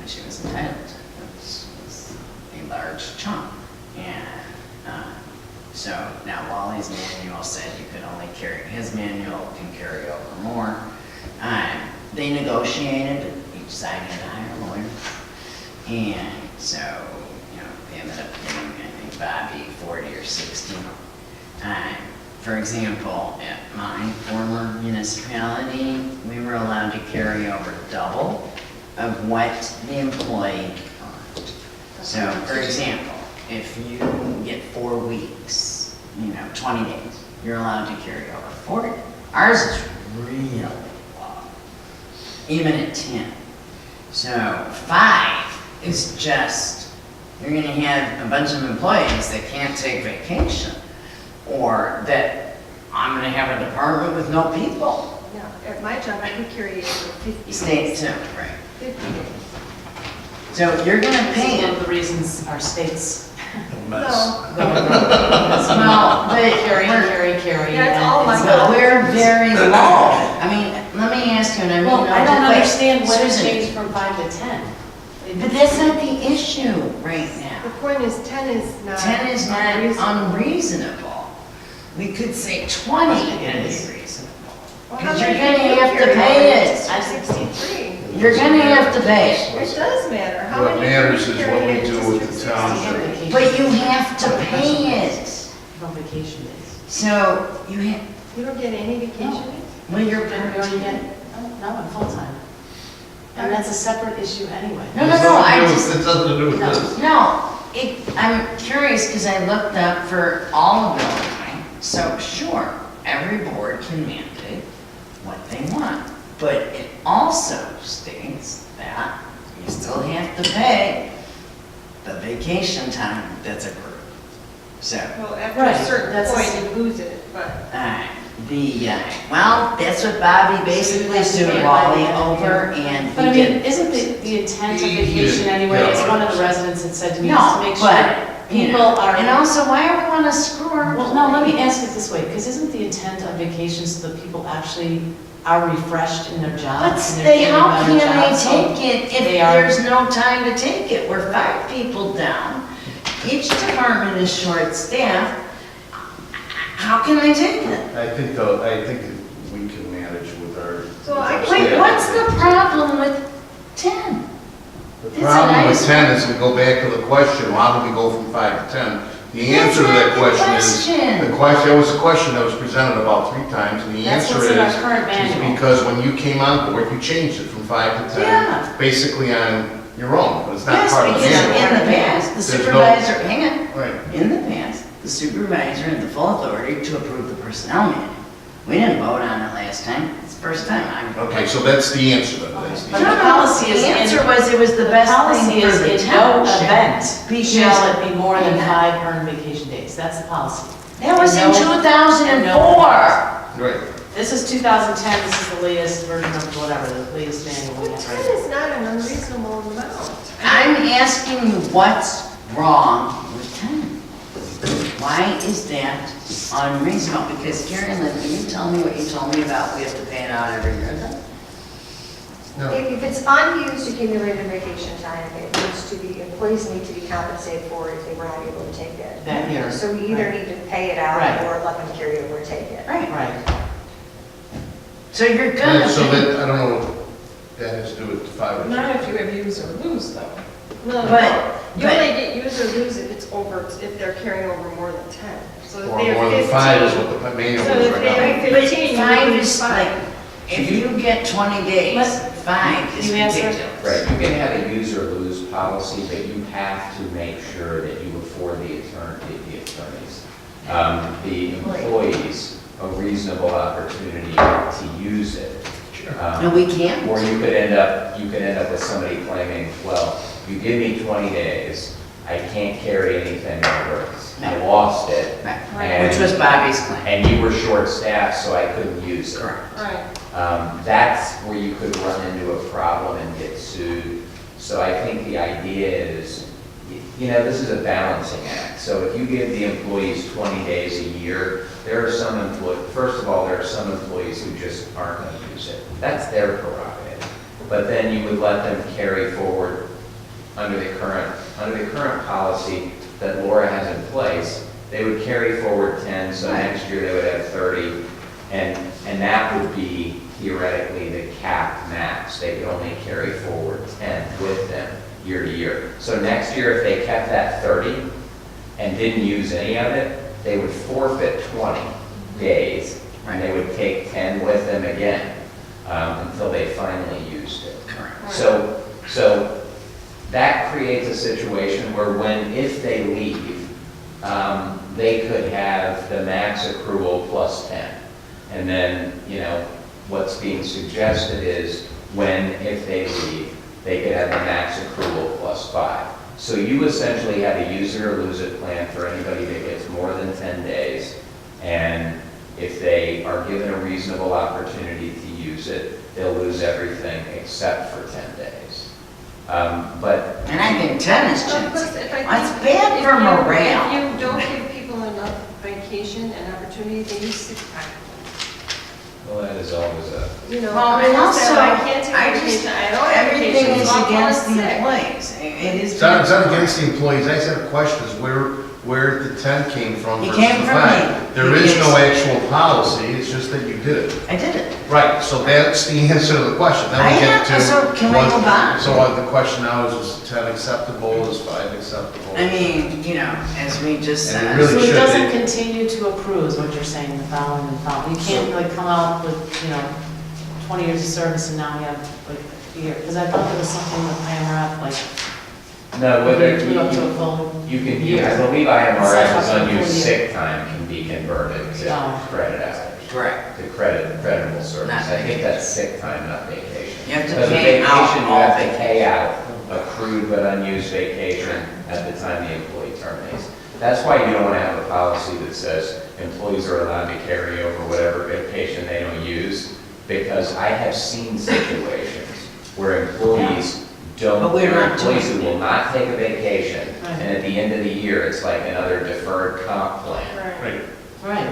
Which he was entitled to, which was a large chunk. So now Wally's manual said you could only carry, his manual can carry over more. They negotiated, but each side had to hire a lawyer. And so, they ended up giving, I think, Bobby 40 or 60. For example, at my former municipality, we were allowed to carry over double of what the employee earned. So, for example, if you get 4 weeks, 20 days, you're allowed to carry over 40. Ours is really low, even at 10. So 5 is just, you're gonna have a bunch of employees that can't take vacation, or that I'm gonna have a department with no people. Yeah, at my job, I could carry it for 50 State days. too, right? 50 days. So you're gonna This is pay one it. of the reasons our states Mess. Well, but carry, we're- carry. Yeah, it's all my and But so- we're very low. I mean, let me ask you, and I mean, Well, I don't wait, understand what has Susan, changed from 5 to 10. But that's not the issue right now. The point is 10 is not. 10 is not unreasonable. unreasonable. We could say 20 It and be is. reasonable. Well, how Because you're many gonna do you have to carry pay over? it. I'm 63. You're gonna have to pay it. It does matter. How What many matters do you is carry what we in do with the District township. 63? But you have to pay it. No vacation days. So you have, You don't get any vacation days? when you're Then we already get, no, I'm full-time. And that's a separate issue anyway. No, I just, It doesn't do with No. this. no, I'm curious because I looked up for all of Illinois. So sure, every board can mandate what they want. But it also states that you still have to pay the vacation time that's accrued. So, Well, after a Right, certain that's a- point, you lose it, but. well, that's what Bobby basically sued Wally over and But I he mean, did. isn't the intent of He vacation did, anyway, yeah. as one of the residents had said to me, is No, to make but, sure you people know, are. and also why do we want to screw our? Well, no, let me ask it this way, because isn't the intent of vacation so that people actually are refreshed in their But jobs? and they're they, doing how better can they jobs? So take it if they are- there's no time to take it? We're 5 people down. Each department is short-staffed. How can they take it? I think we can manage with our. So I with our Wait, staff. what's the problem with 10? The It's a problem with nice 10 is we go back to the question, why do we go from 5 to 10? The That's answer to not that the question is, question. the question, that was a question that was presented about 3 times, and the That's answer what's is, in our current is manual. because when you came on board, you changed it from 5 to 10. Yeah. Basically on your own, but it's not Yes, part of the because manual. in the past, the There's no- supervisor, hang on, Right. in the past, the supervisor had the full authority to approve the personnel manual. We didn't vote on it last time. It's the first time I'm. Okay, so that's the answer then. That's the But answer. the policy is The in- answer was it was the best policy thing for is the in no township. event Because- shall it be more than 5 earned vacation days. That's the policy. That was in And no- 2004. Right. This is 2010, this is the latest version of whatever, the latest manual we But have 10 right is not an unreasonable amount. I'm asking you what's wrong with 10? Why is that unreasonable? Because Karen, Lynn, can you tell me what you told me about we have to pay it out every year then? No. If it's unused accumulated vacation time, it needs to be, employees need to be compensated for it if they were not able to take it. that year. So we either need to pay it out Right. or let them carry it over and take it. Right. Right. So you're gonna So pay. that, I don't know what that has to do with the 5 or 10. Not if you have use or lose, though. No, But- you only get use or lose if it's over, if they're carrying over more than 10. So if Or they're more than 15. 5 is what the manual So is if right they now. have 15, you But lose is 5. like, if you get 20 days, Let- 5 is you answer? ridiculous. Right, you can have a use or lose policy, but you have to make sure that you afford the attorneys, the employees, a reasonable opportunity to use it. No, we can't. Or you could end up with somebody claiming, well, you give me 20 days, I can't carry anything over, I lost it. Right. and- Which was Bobby's claim. And you were short-staffed, so I couldn't use it. Correct. Right. That's where you could run into a problem and get sued. So I think the idea is, this is a balancing act. So if you give the employees 20 days a year, there are some first of all, there are some employees who just aren't going to use it. That's their prerogative. But then you would let them carry forward under the current policy that Laura has in place, they would carry forward 10, so next year they would have 30, and that would be theoretically the cap max. They could only carry forward 10 with them year to year. So next year, if they kept that 30 and didn't use any of it, they would forfeit 20 days, and they would take 10 with them again until they finally used it. Correct. So that creates a situation where if they leave, they could have the max accrual plus 10. And then, what's being suggested is if they leave, they could have the max accrual plus 5. So you essentially have a use it or lose it plan for anybody that gets more than 10 days. And if they are given a reasonable opportunity to use it, they'll lose everything except for 10 days. And I think 10 is Well, plus, chintzy. if I That's think- bad if for you- morale. If you don't give people enough vacation and opportunity, they use sick time. Well, that is always a, You know, Well, I and understand also, why I can't take I vacation, just, I don't have vacation. everything is so I'm against the sick. employees. It is. It's not against the employees, I just have a question, is where the 10 came from It versus came the from 5. me. There is no Because- actual policy, it's just that you did it. I did it. Right, so that's the answer to the question. Then we I get am, to so can we what- move on? So the question now is 10 acceptable, is 5 acceptable? I mean, you know, as we just And it said. really So it should doesn't be. continue to accrue is what you're saying, the following and following. You can't like come out with, 20 years of service and now you have like a year. Because I thought there was something with IMRF, like, no, whether you up to a full you can, year. I believe It's IMRF's like up to a unused full year. sick time can be converted to Oh. credit hours. Correct. To creditable service. Not I think that's sick time, not vacation. You have to Because a pay out vacation, you all have to vacation. pay out accrued but unused vacation at the time the employee terminates. That's why you don't want to have a policy that says employees are allowed to carry over whatever vacation they don't use, because I have seen situations where employees don't, But we're there are not doing employees who will not take a vacation, Right. and at the end of the year, it's like another deferred comp plan. Right. Right.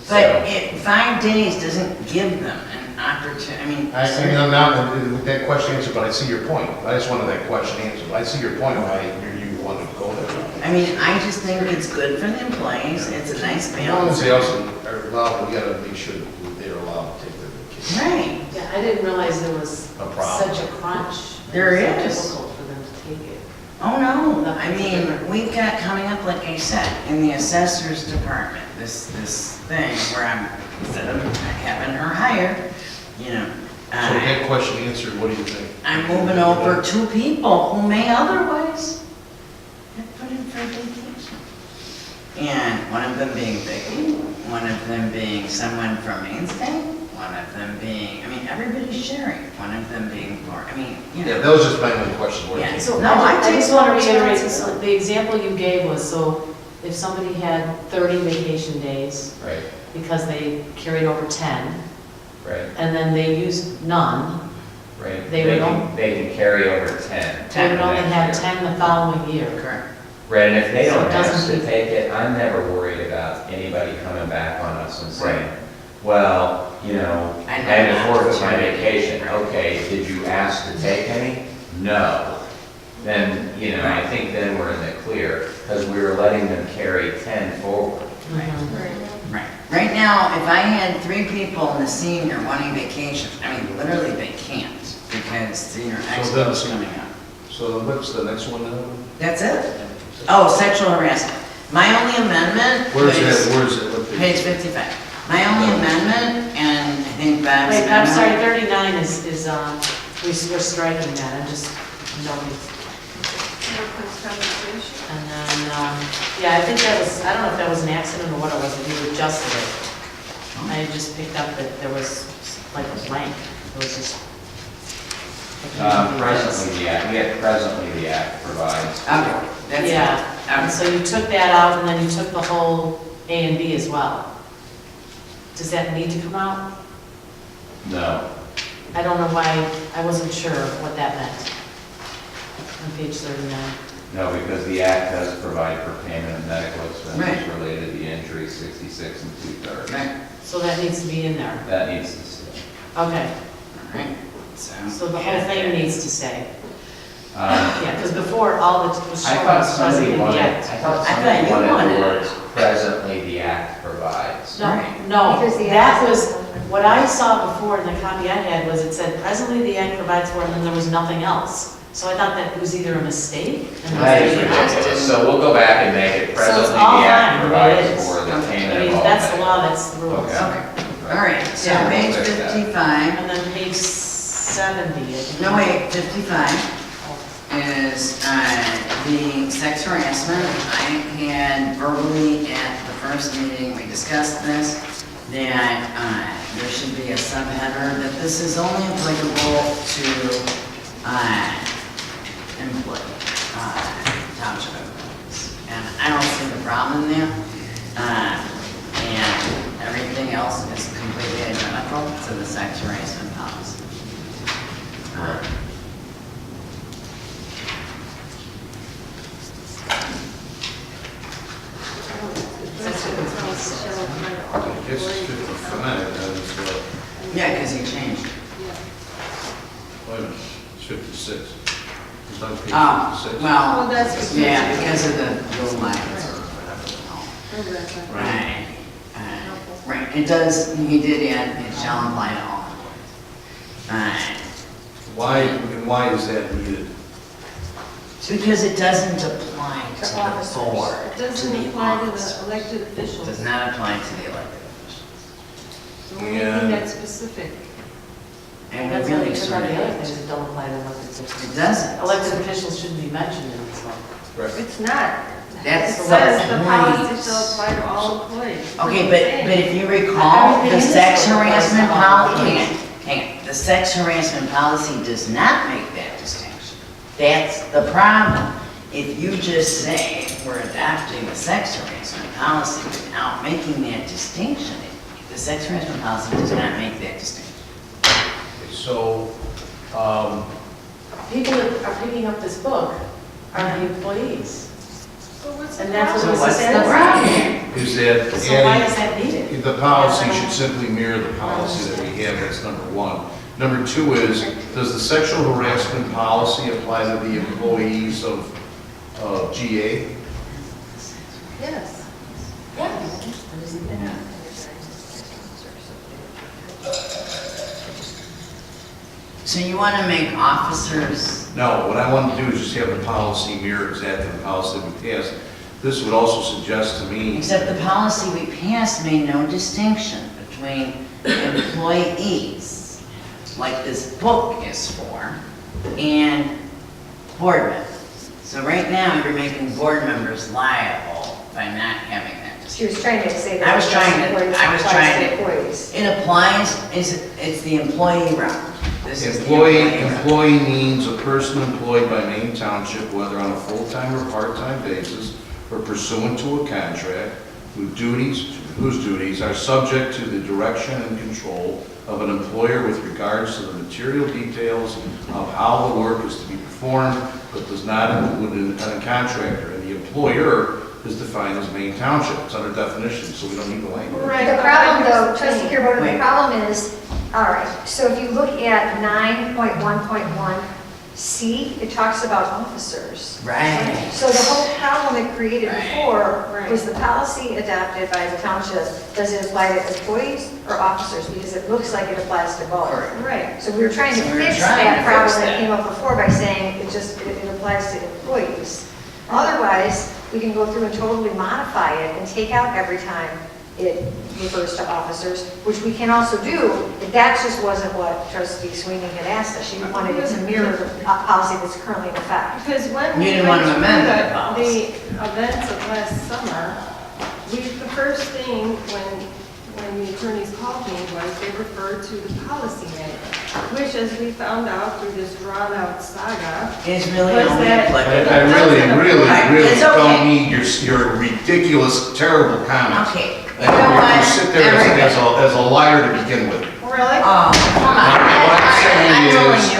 But 5 days doesn't give them an opportunity, I mean. I mean, I'm not, with that question answered, but I see your point. I just wanted that question answered. I see your point why you wanted to go there. I mean, I just think it's good for the employees, it's a nice I don't balance. say also, are allowed, we gotta make sure that they're allowed to take their vacation. Right, Yeah, I didn't realize there was A problem. such a crunch. There It was is. so difficult for them to take it. oh no, I mean, we've got coming up, like I said, in the assessor's department, this thing where I'm, instead of having her hired, So that question answered, what do you think? I'm moving over 2 people who may otherwise have put in for vacation. And one of them being Vicky, one of them being someone from Maine State, one of them being, I mean, everybody's sharing, one of them being Laura, I mean, you Yeah, know. that was just my only question. What do you Yeah, think? so- No, I take just want to full reiterate, responsibility. the example you gave was, so if somebody had 30 vacation days Right, because they carried over 10, right, and then they used none, right. They would They can carry over 10. they would the only next have year. 10 the following year. Correct. Right, and if they So don't it doesn't ask to keep- take it, I'm never worried about anybody coming back on us and saying, well, I I know had to that. forfeit my vacation. Okay, did you ask to take any? No. Then, I think then we're in the clear, because we were letting them carry 10 forward. Right. Right now, if I had 3 people in the senior wanting vacation, I mean, literally they can't, because senior expo is coming up. So what's the next one now? That's it? Oh, sexual harassment. My only amendment Where's was that, where's it? What page? page 55. My only amendment, and I think Bob's Wait, I'm sorry, amendment. 39 we're striking that, I'm just noting. Workers' compensation. And then, yeah, I think that was, I don't know if that was an accident or what it was, that you adjusted it. I had just picked up that there was like a blank, it was just. Presently the act provides. Okay, that's it. Yeah, and so you took that out, and then you took the whole A and B as well. Does that need to come out? No. I don't know why, I wasn't sure what that meant. On page 39. No, because the act does provide for payment of medical Right. expenses related to the injury 66 and 2/3. Right, So that needs to be in there. That needs to stay. Okay, all right, so. so the whole thing needs to stay. Um, Yeah, because before, all that was I shown thought was somebody presently wanted, the I act. thought I somebody thought you wanted wanted the it. words presently the act provides. No, Right. no, Because the that act- was, what I saw before in the copy I had was it said presently the act provides for, and then there was nothing else. So I thought that was either a mistake. and That is something else. ridiculous, so we'll go back and make it So presently it's the all act fine, the way it provides is. for the Okay. I payment mean, of all that's the medical. law, that's the rules. Okay. Okay, all right, so Yeah. page We'll fix that. 55, And then page 70. I think. no wait, 55 is the sex harassment. I had verbally at the first meeting, we discussed this, that there should be a subheader, that this is only applicable to township employees. And I don't see the problem in that. And everything else is completely identical to the sex harassment policy. That's what it's supposed to show up. It's 55, It's on page Oh, 56. well, Well, that's because- yeah, because of the blue lines or whatever. No. Right. Right, it does, he did add, it shall apply to all employees. Right. Why is that needed? Because it doesn't apply to To the officers. board. It doesn't the apply to officers. the elected It officials. does not apply to the elected officials. So we need Yeah. that specific. And That's we what really it sort the of, other things that don't apply to elected officials. it doesn't. Elected officials shouldn't be mentioned in this one. Right. It's not. That's It says the policy employees. shall apply to all employees. Okay, but if you recall, Everything the in this sex book applies to harassment all policy, hang on, the sex harassment policy does not make that distinction. That's the problem. If you just say, we're adopting the sex harassment policy without making that distinction, the sex harassment policy does not make that distinction. So, People that are picking up this book are the employees. So what's the And that's So problem? what what's this the says. problem? is that So why is adding, that needed? the policy should simply mirror the policy that we have, that's number one. Number two is, does the sexual harassment policy apply to the employees of GA? Yes. So you want to make officers, No, what I want to do is just have the policy mirror exactly the policy that we passed. This would also suggest to me, except the policy we passed made no distinction between employees, like this book is for, and board members. So right now, you're making board members liable by not having that She distinction. was trying to say that. I was trying to- Employees. It applies, it's the employee route. This is the employee route. employee means a person employed by Maine Township, whether on a full-time or part-time basis, or pursuant to a contract, whose duties are subject to the direction and control of an employer with regards to the material details of how the work is to be performed, but does not include an independent contractor. And the employer is defined as Maine Township. It's under definition, so we don't need the language. Right. The problem though, trustee Gerbold, the Wait. problem is, all right, so if you look at 9.1.1C, it talks about officers. Right. So the whole problem it created Right. before Right. was the policy adopted by the township. Does it apply to employees or officers? Because it looks like it applies to both. Correct. Right. So we were trying to So we were fix trying to that fix problem that that. came up before by saying it applies to employees. Otherwise, we can go through and totally modify it and take out every time it refers to officers, which we can also do, if that just wasn't what trustee Sweeney had asked us. She wanted it to mirror the policy that's currently in effect. Because when You we didn't went want to through amend the the policy. events of last summer, the first thing when the attorneys called me was they referred to the policy manual, which as we found out through this drawn-out saga, It's really Was only that- I applicable. really It's okay. don't need your ridiculous, terrible comments. Okay. And you sit there as a liar to begin with. really? Oh, come on.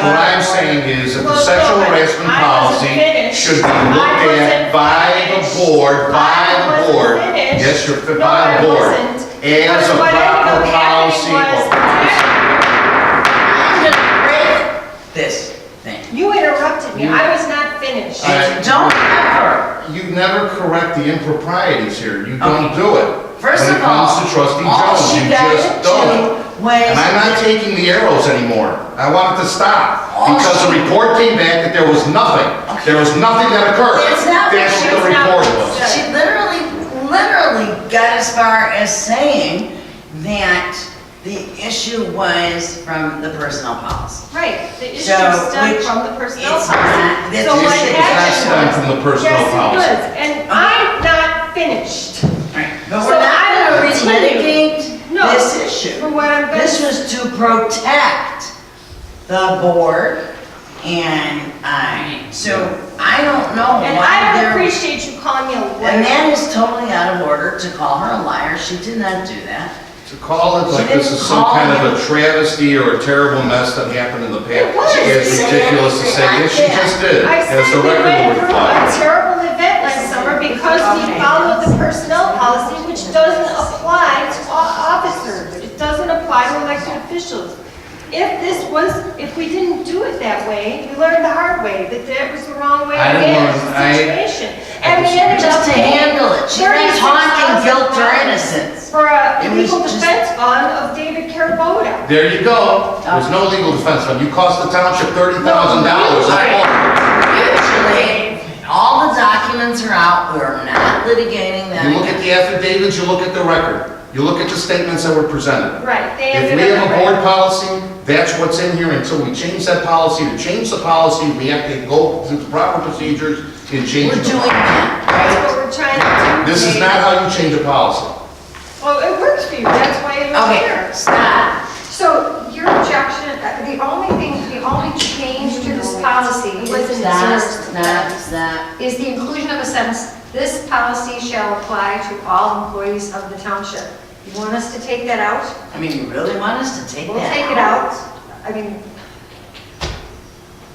What I'm saying is that the Well, sexual no, harassment I wasn't policy finished. should be I looked at wasn't by the finished. board, I wasn't finished. Yes, you're No, by I the board. wasn't. As a Because what ended proper up happening policy was- or I'm gonna break this thing. You interrupted me. I was not finished. I- Don't ever, You never correct the improprieties here. You don't Okay. do it. first When of it all, comes to trustee all Jones, she you got just don't. into was. And I'm not taking the arrows anymore. I want it to stop. All Because the she- report came back that there was nothing. There was nothing that occurred. That's not what That's she what the was not report what was. she said. She literally got as far as saying that the issue was from the personnel policy. Right, the issue So, stemmed which- from the personnel it's policy. not- that's So the what issue. It's happened That's stemmed was- from the personnel Yes, it policy. was, and I'm not finished. Right. But So we're not I will gonna continue. relitigate No, this issue. For what I'm This gonna, was to protect the board and so I don't know and why I don't there. appreciate you calling me a And liar. that is totally out of order to call her a liar. She did not do that. To call it like She this didn't is some call kind of you. a travesty or a terrible mess that happened in the It was. past is ridiculous to say. Yes, she just did, I as said the we record went will through reflect. a terrible event last summer because we followed the personnel policy, which doesn't apply to officers. It doesn't apply to elected officials. if we didn't do it that way, we learned the hard way, that that was the wrong way to I didn't manage learn- the situation. And we ended Just up to paying handle it. She's not talking guilt or $36,000 innocence. for a It was legal just- defense fund of David Carabota. There you go. There's no legal defense fund. You cost the township $30,000. Usually, all the documents are out, we're not litigating them. You look at the affidavits, you look at the record, you look at the statements that were presented. Right, they If ended we up. have a board policy, that's what's in here until we change that policy. To change the policy, we have to go through the proper procedures and change We're the doing policy. that, That's right? what we're trying to do. This is Dave. not how you change a policy. Well, it works for you, that's why it was Okay, here. stop. So your objection, the only change to this policy is the inclusion of a sentence, this policy shall apply to all employees of the township. You want us to take that out? I mean, you really want us to take that? We'll take it out. I mean,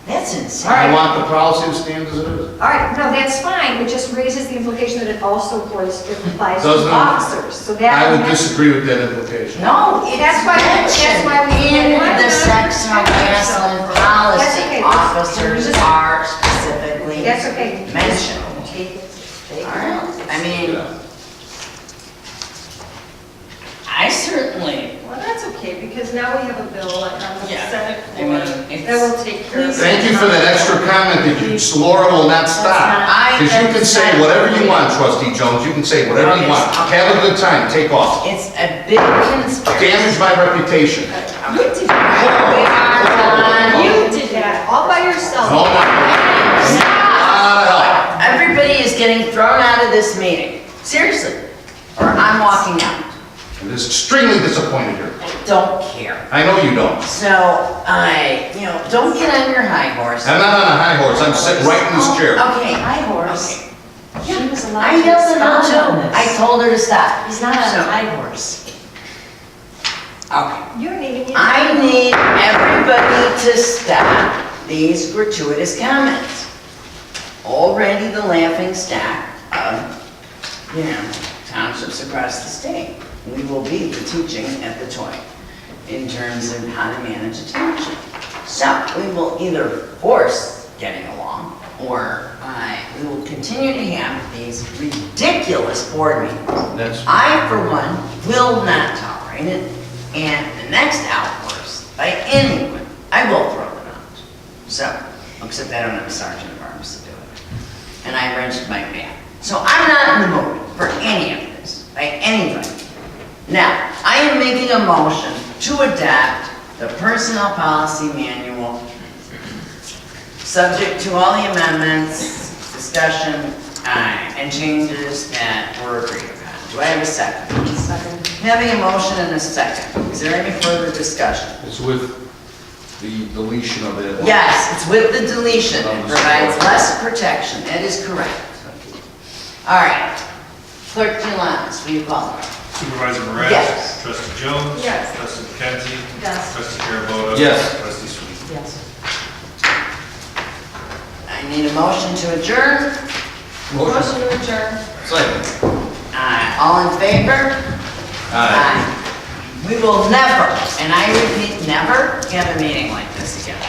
That's insane. I want the policy to stand as it is. all right, no, that's fine. It just raises the implication that it also applies Doesn't to it? officers. So I that. would disagree with that implication. No, it's That's why we- mentioned in the sex harassment policy. That's okay. Officers are specifically That's okay. mentioned. Take it. Take it. All right, I mean, I certainly, Well, that's okay, because now we have a bill on the Yeah. Senate I mean, floor it's- that will take care of it. Thank you for that extra comment that you, Laura will not stop. Because you can say whatever you want, trustee Jones, you can say whatever you want. Have a good time, take off. it's a big conspiracy. Damage my reputation. You did that. We are on. You did that, all by yourself. No, no. Stop. Everybody is getting thrown out of this meeting. Seriously. Or I'm walking out. I'm just extremely disappointed here. Don't care. I know you don't. So, don't get on your high horse. I'm not on a high horse, I'm sitting right in this chair. Okay. High horse. Okay. She was allowed I to yelled at her expound on too. this. I told her to stop. He's not on So- a high horse. Okay. You're needing. I need everybody to stop these gratuitous comments. Already the laughing stock of, townships across the state. We will be the teaching at the toy in terms of how to manage a township. So we will either force getting along or we will continue to have these ridiculous board meetings. That's, I, for one, will not tolerate it, and the next outburst by anyone, I will throw them out. So, except I don't have a sergeant of arms to do it. And I wrenched my bat. So I'm not in the mood for any of this, by anybody. Now, I am making a motion to adopt the personnel policy manual, subject to all the amendments, discussion, and changes that were agreed upon. Do I have a second? Second. Having a motion and a second, is there any further discussion? it's with the deletion of that. Yes, it's with the deletion, it provides less protection, that is correct. All right, Clerk Gilanis, will you call it? Supervisor Moran? Yes. Trustee Jones? Yes. Trustee McKenzie? Yes. Trustee Carabota? Yes. Trustee Sweet? Yes. I need a motion to adjourn. Motion to adjourn. Second. All in favor? Aye. We will never, and I repeat, never have a meeting like this again.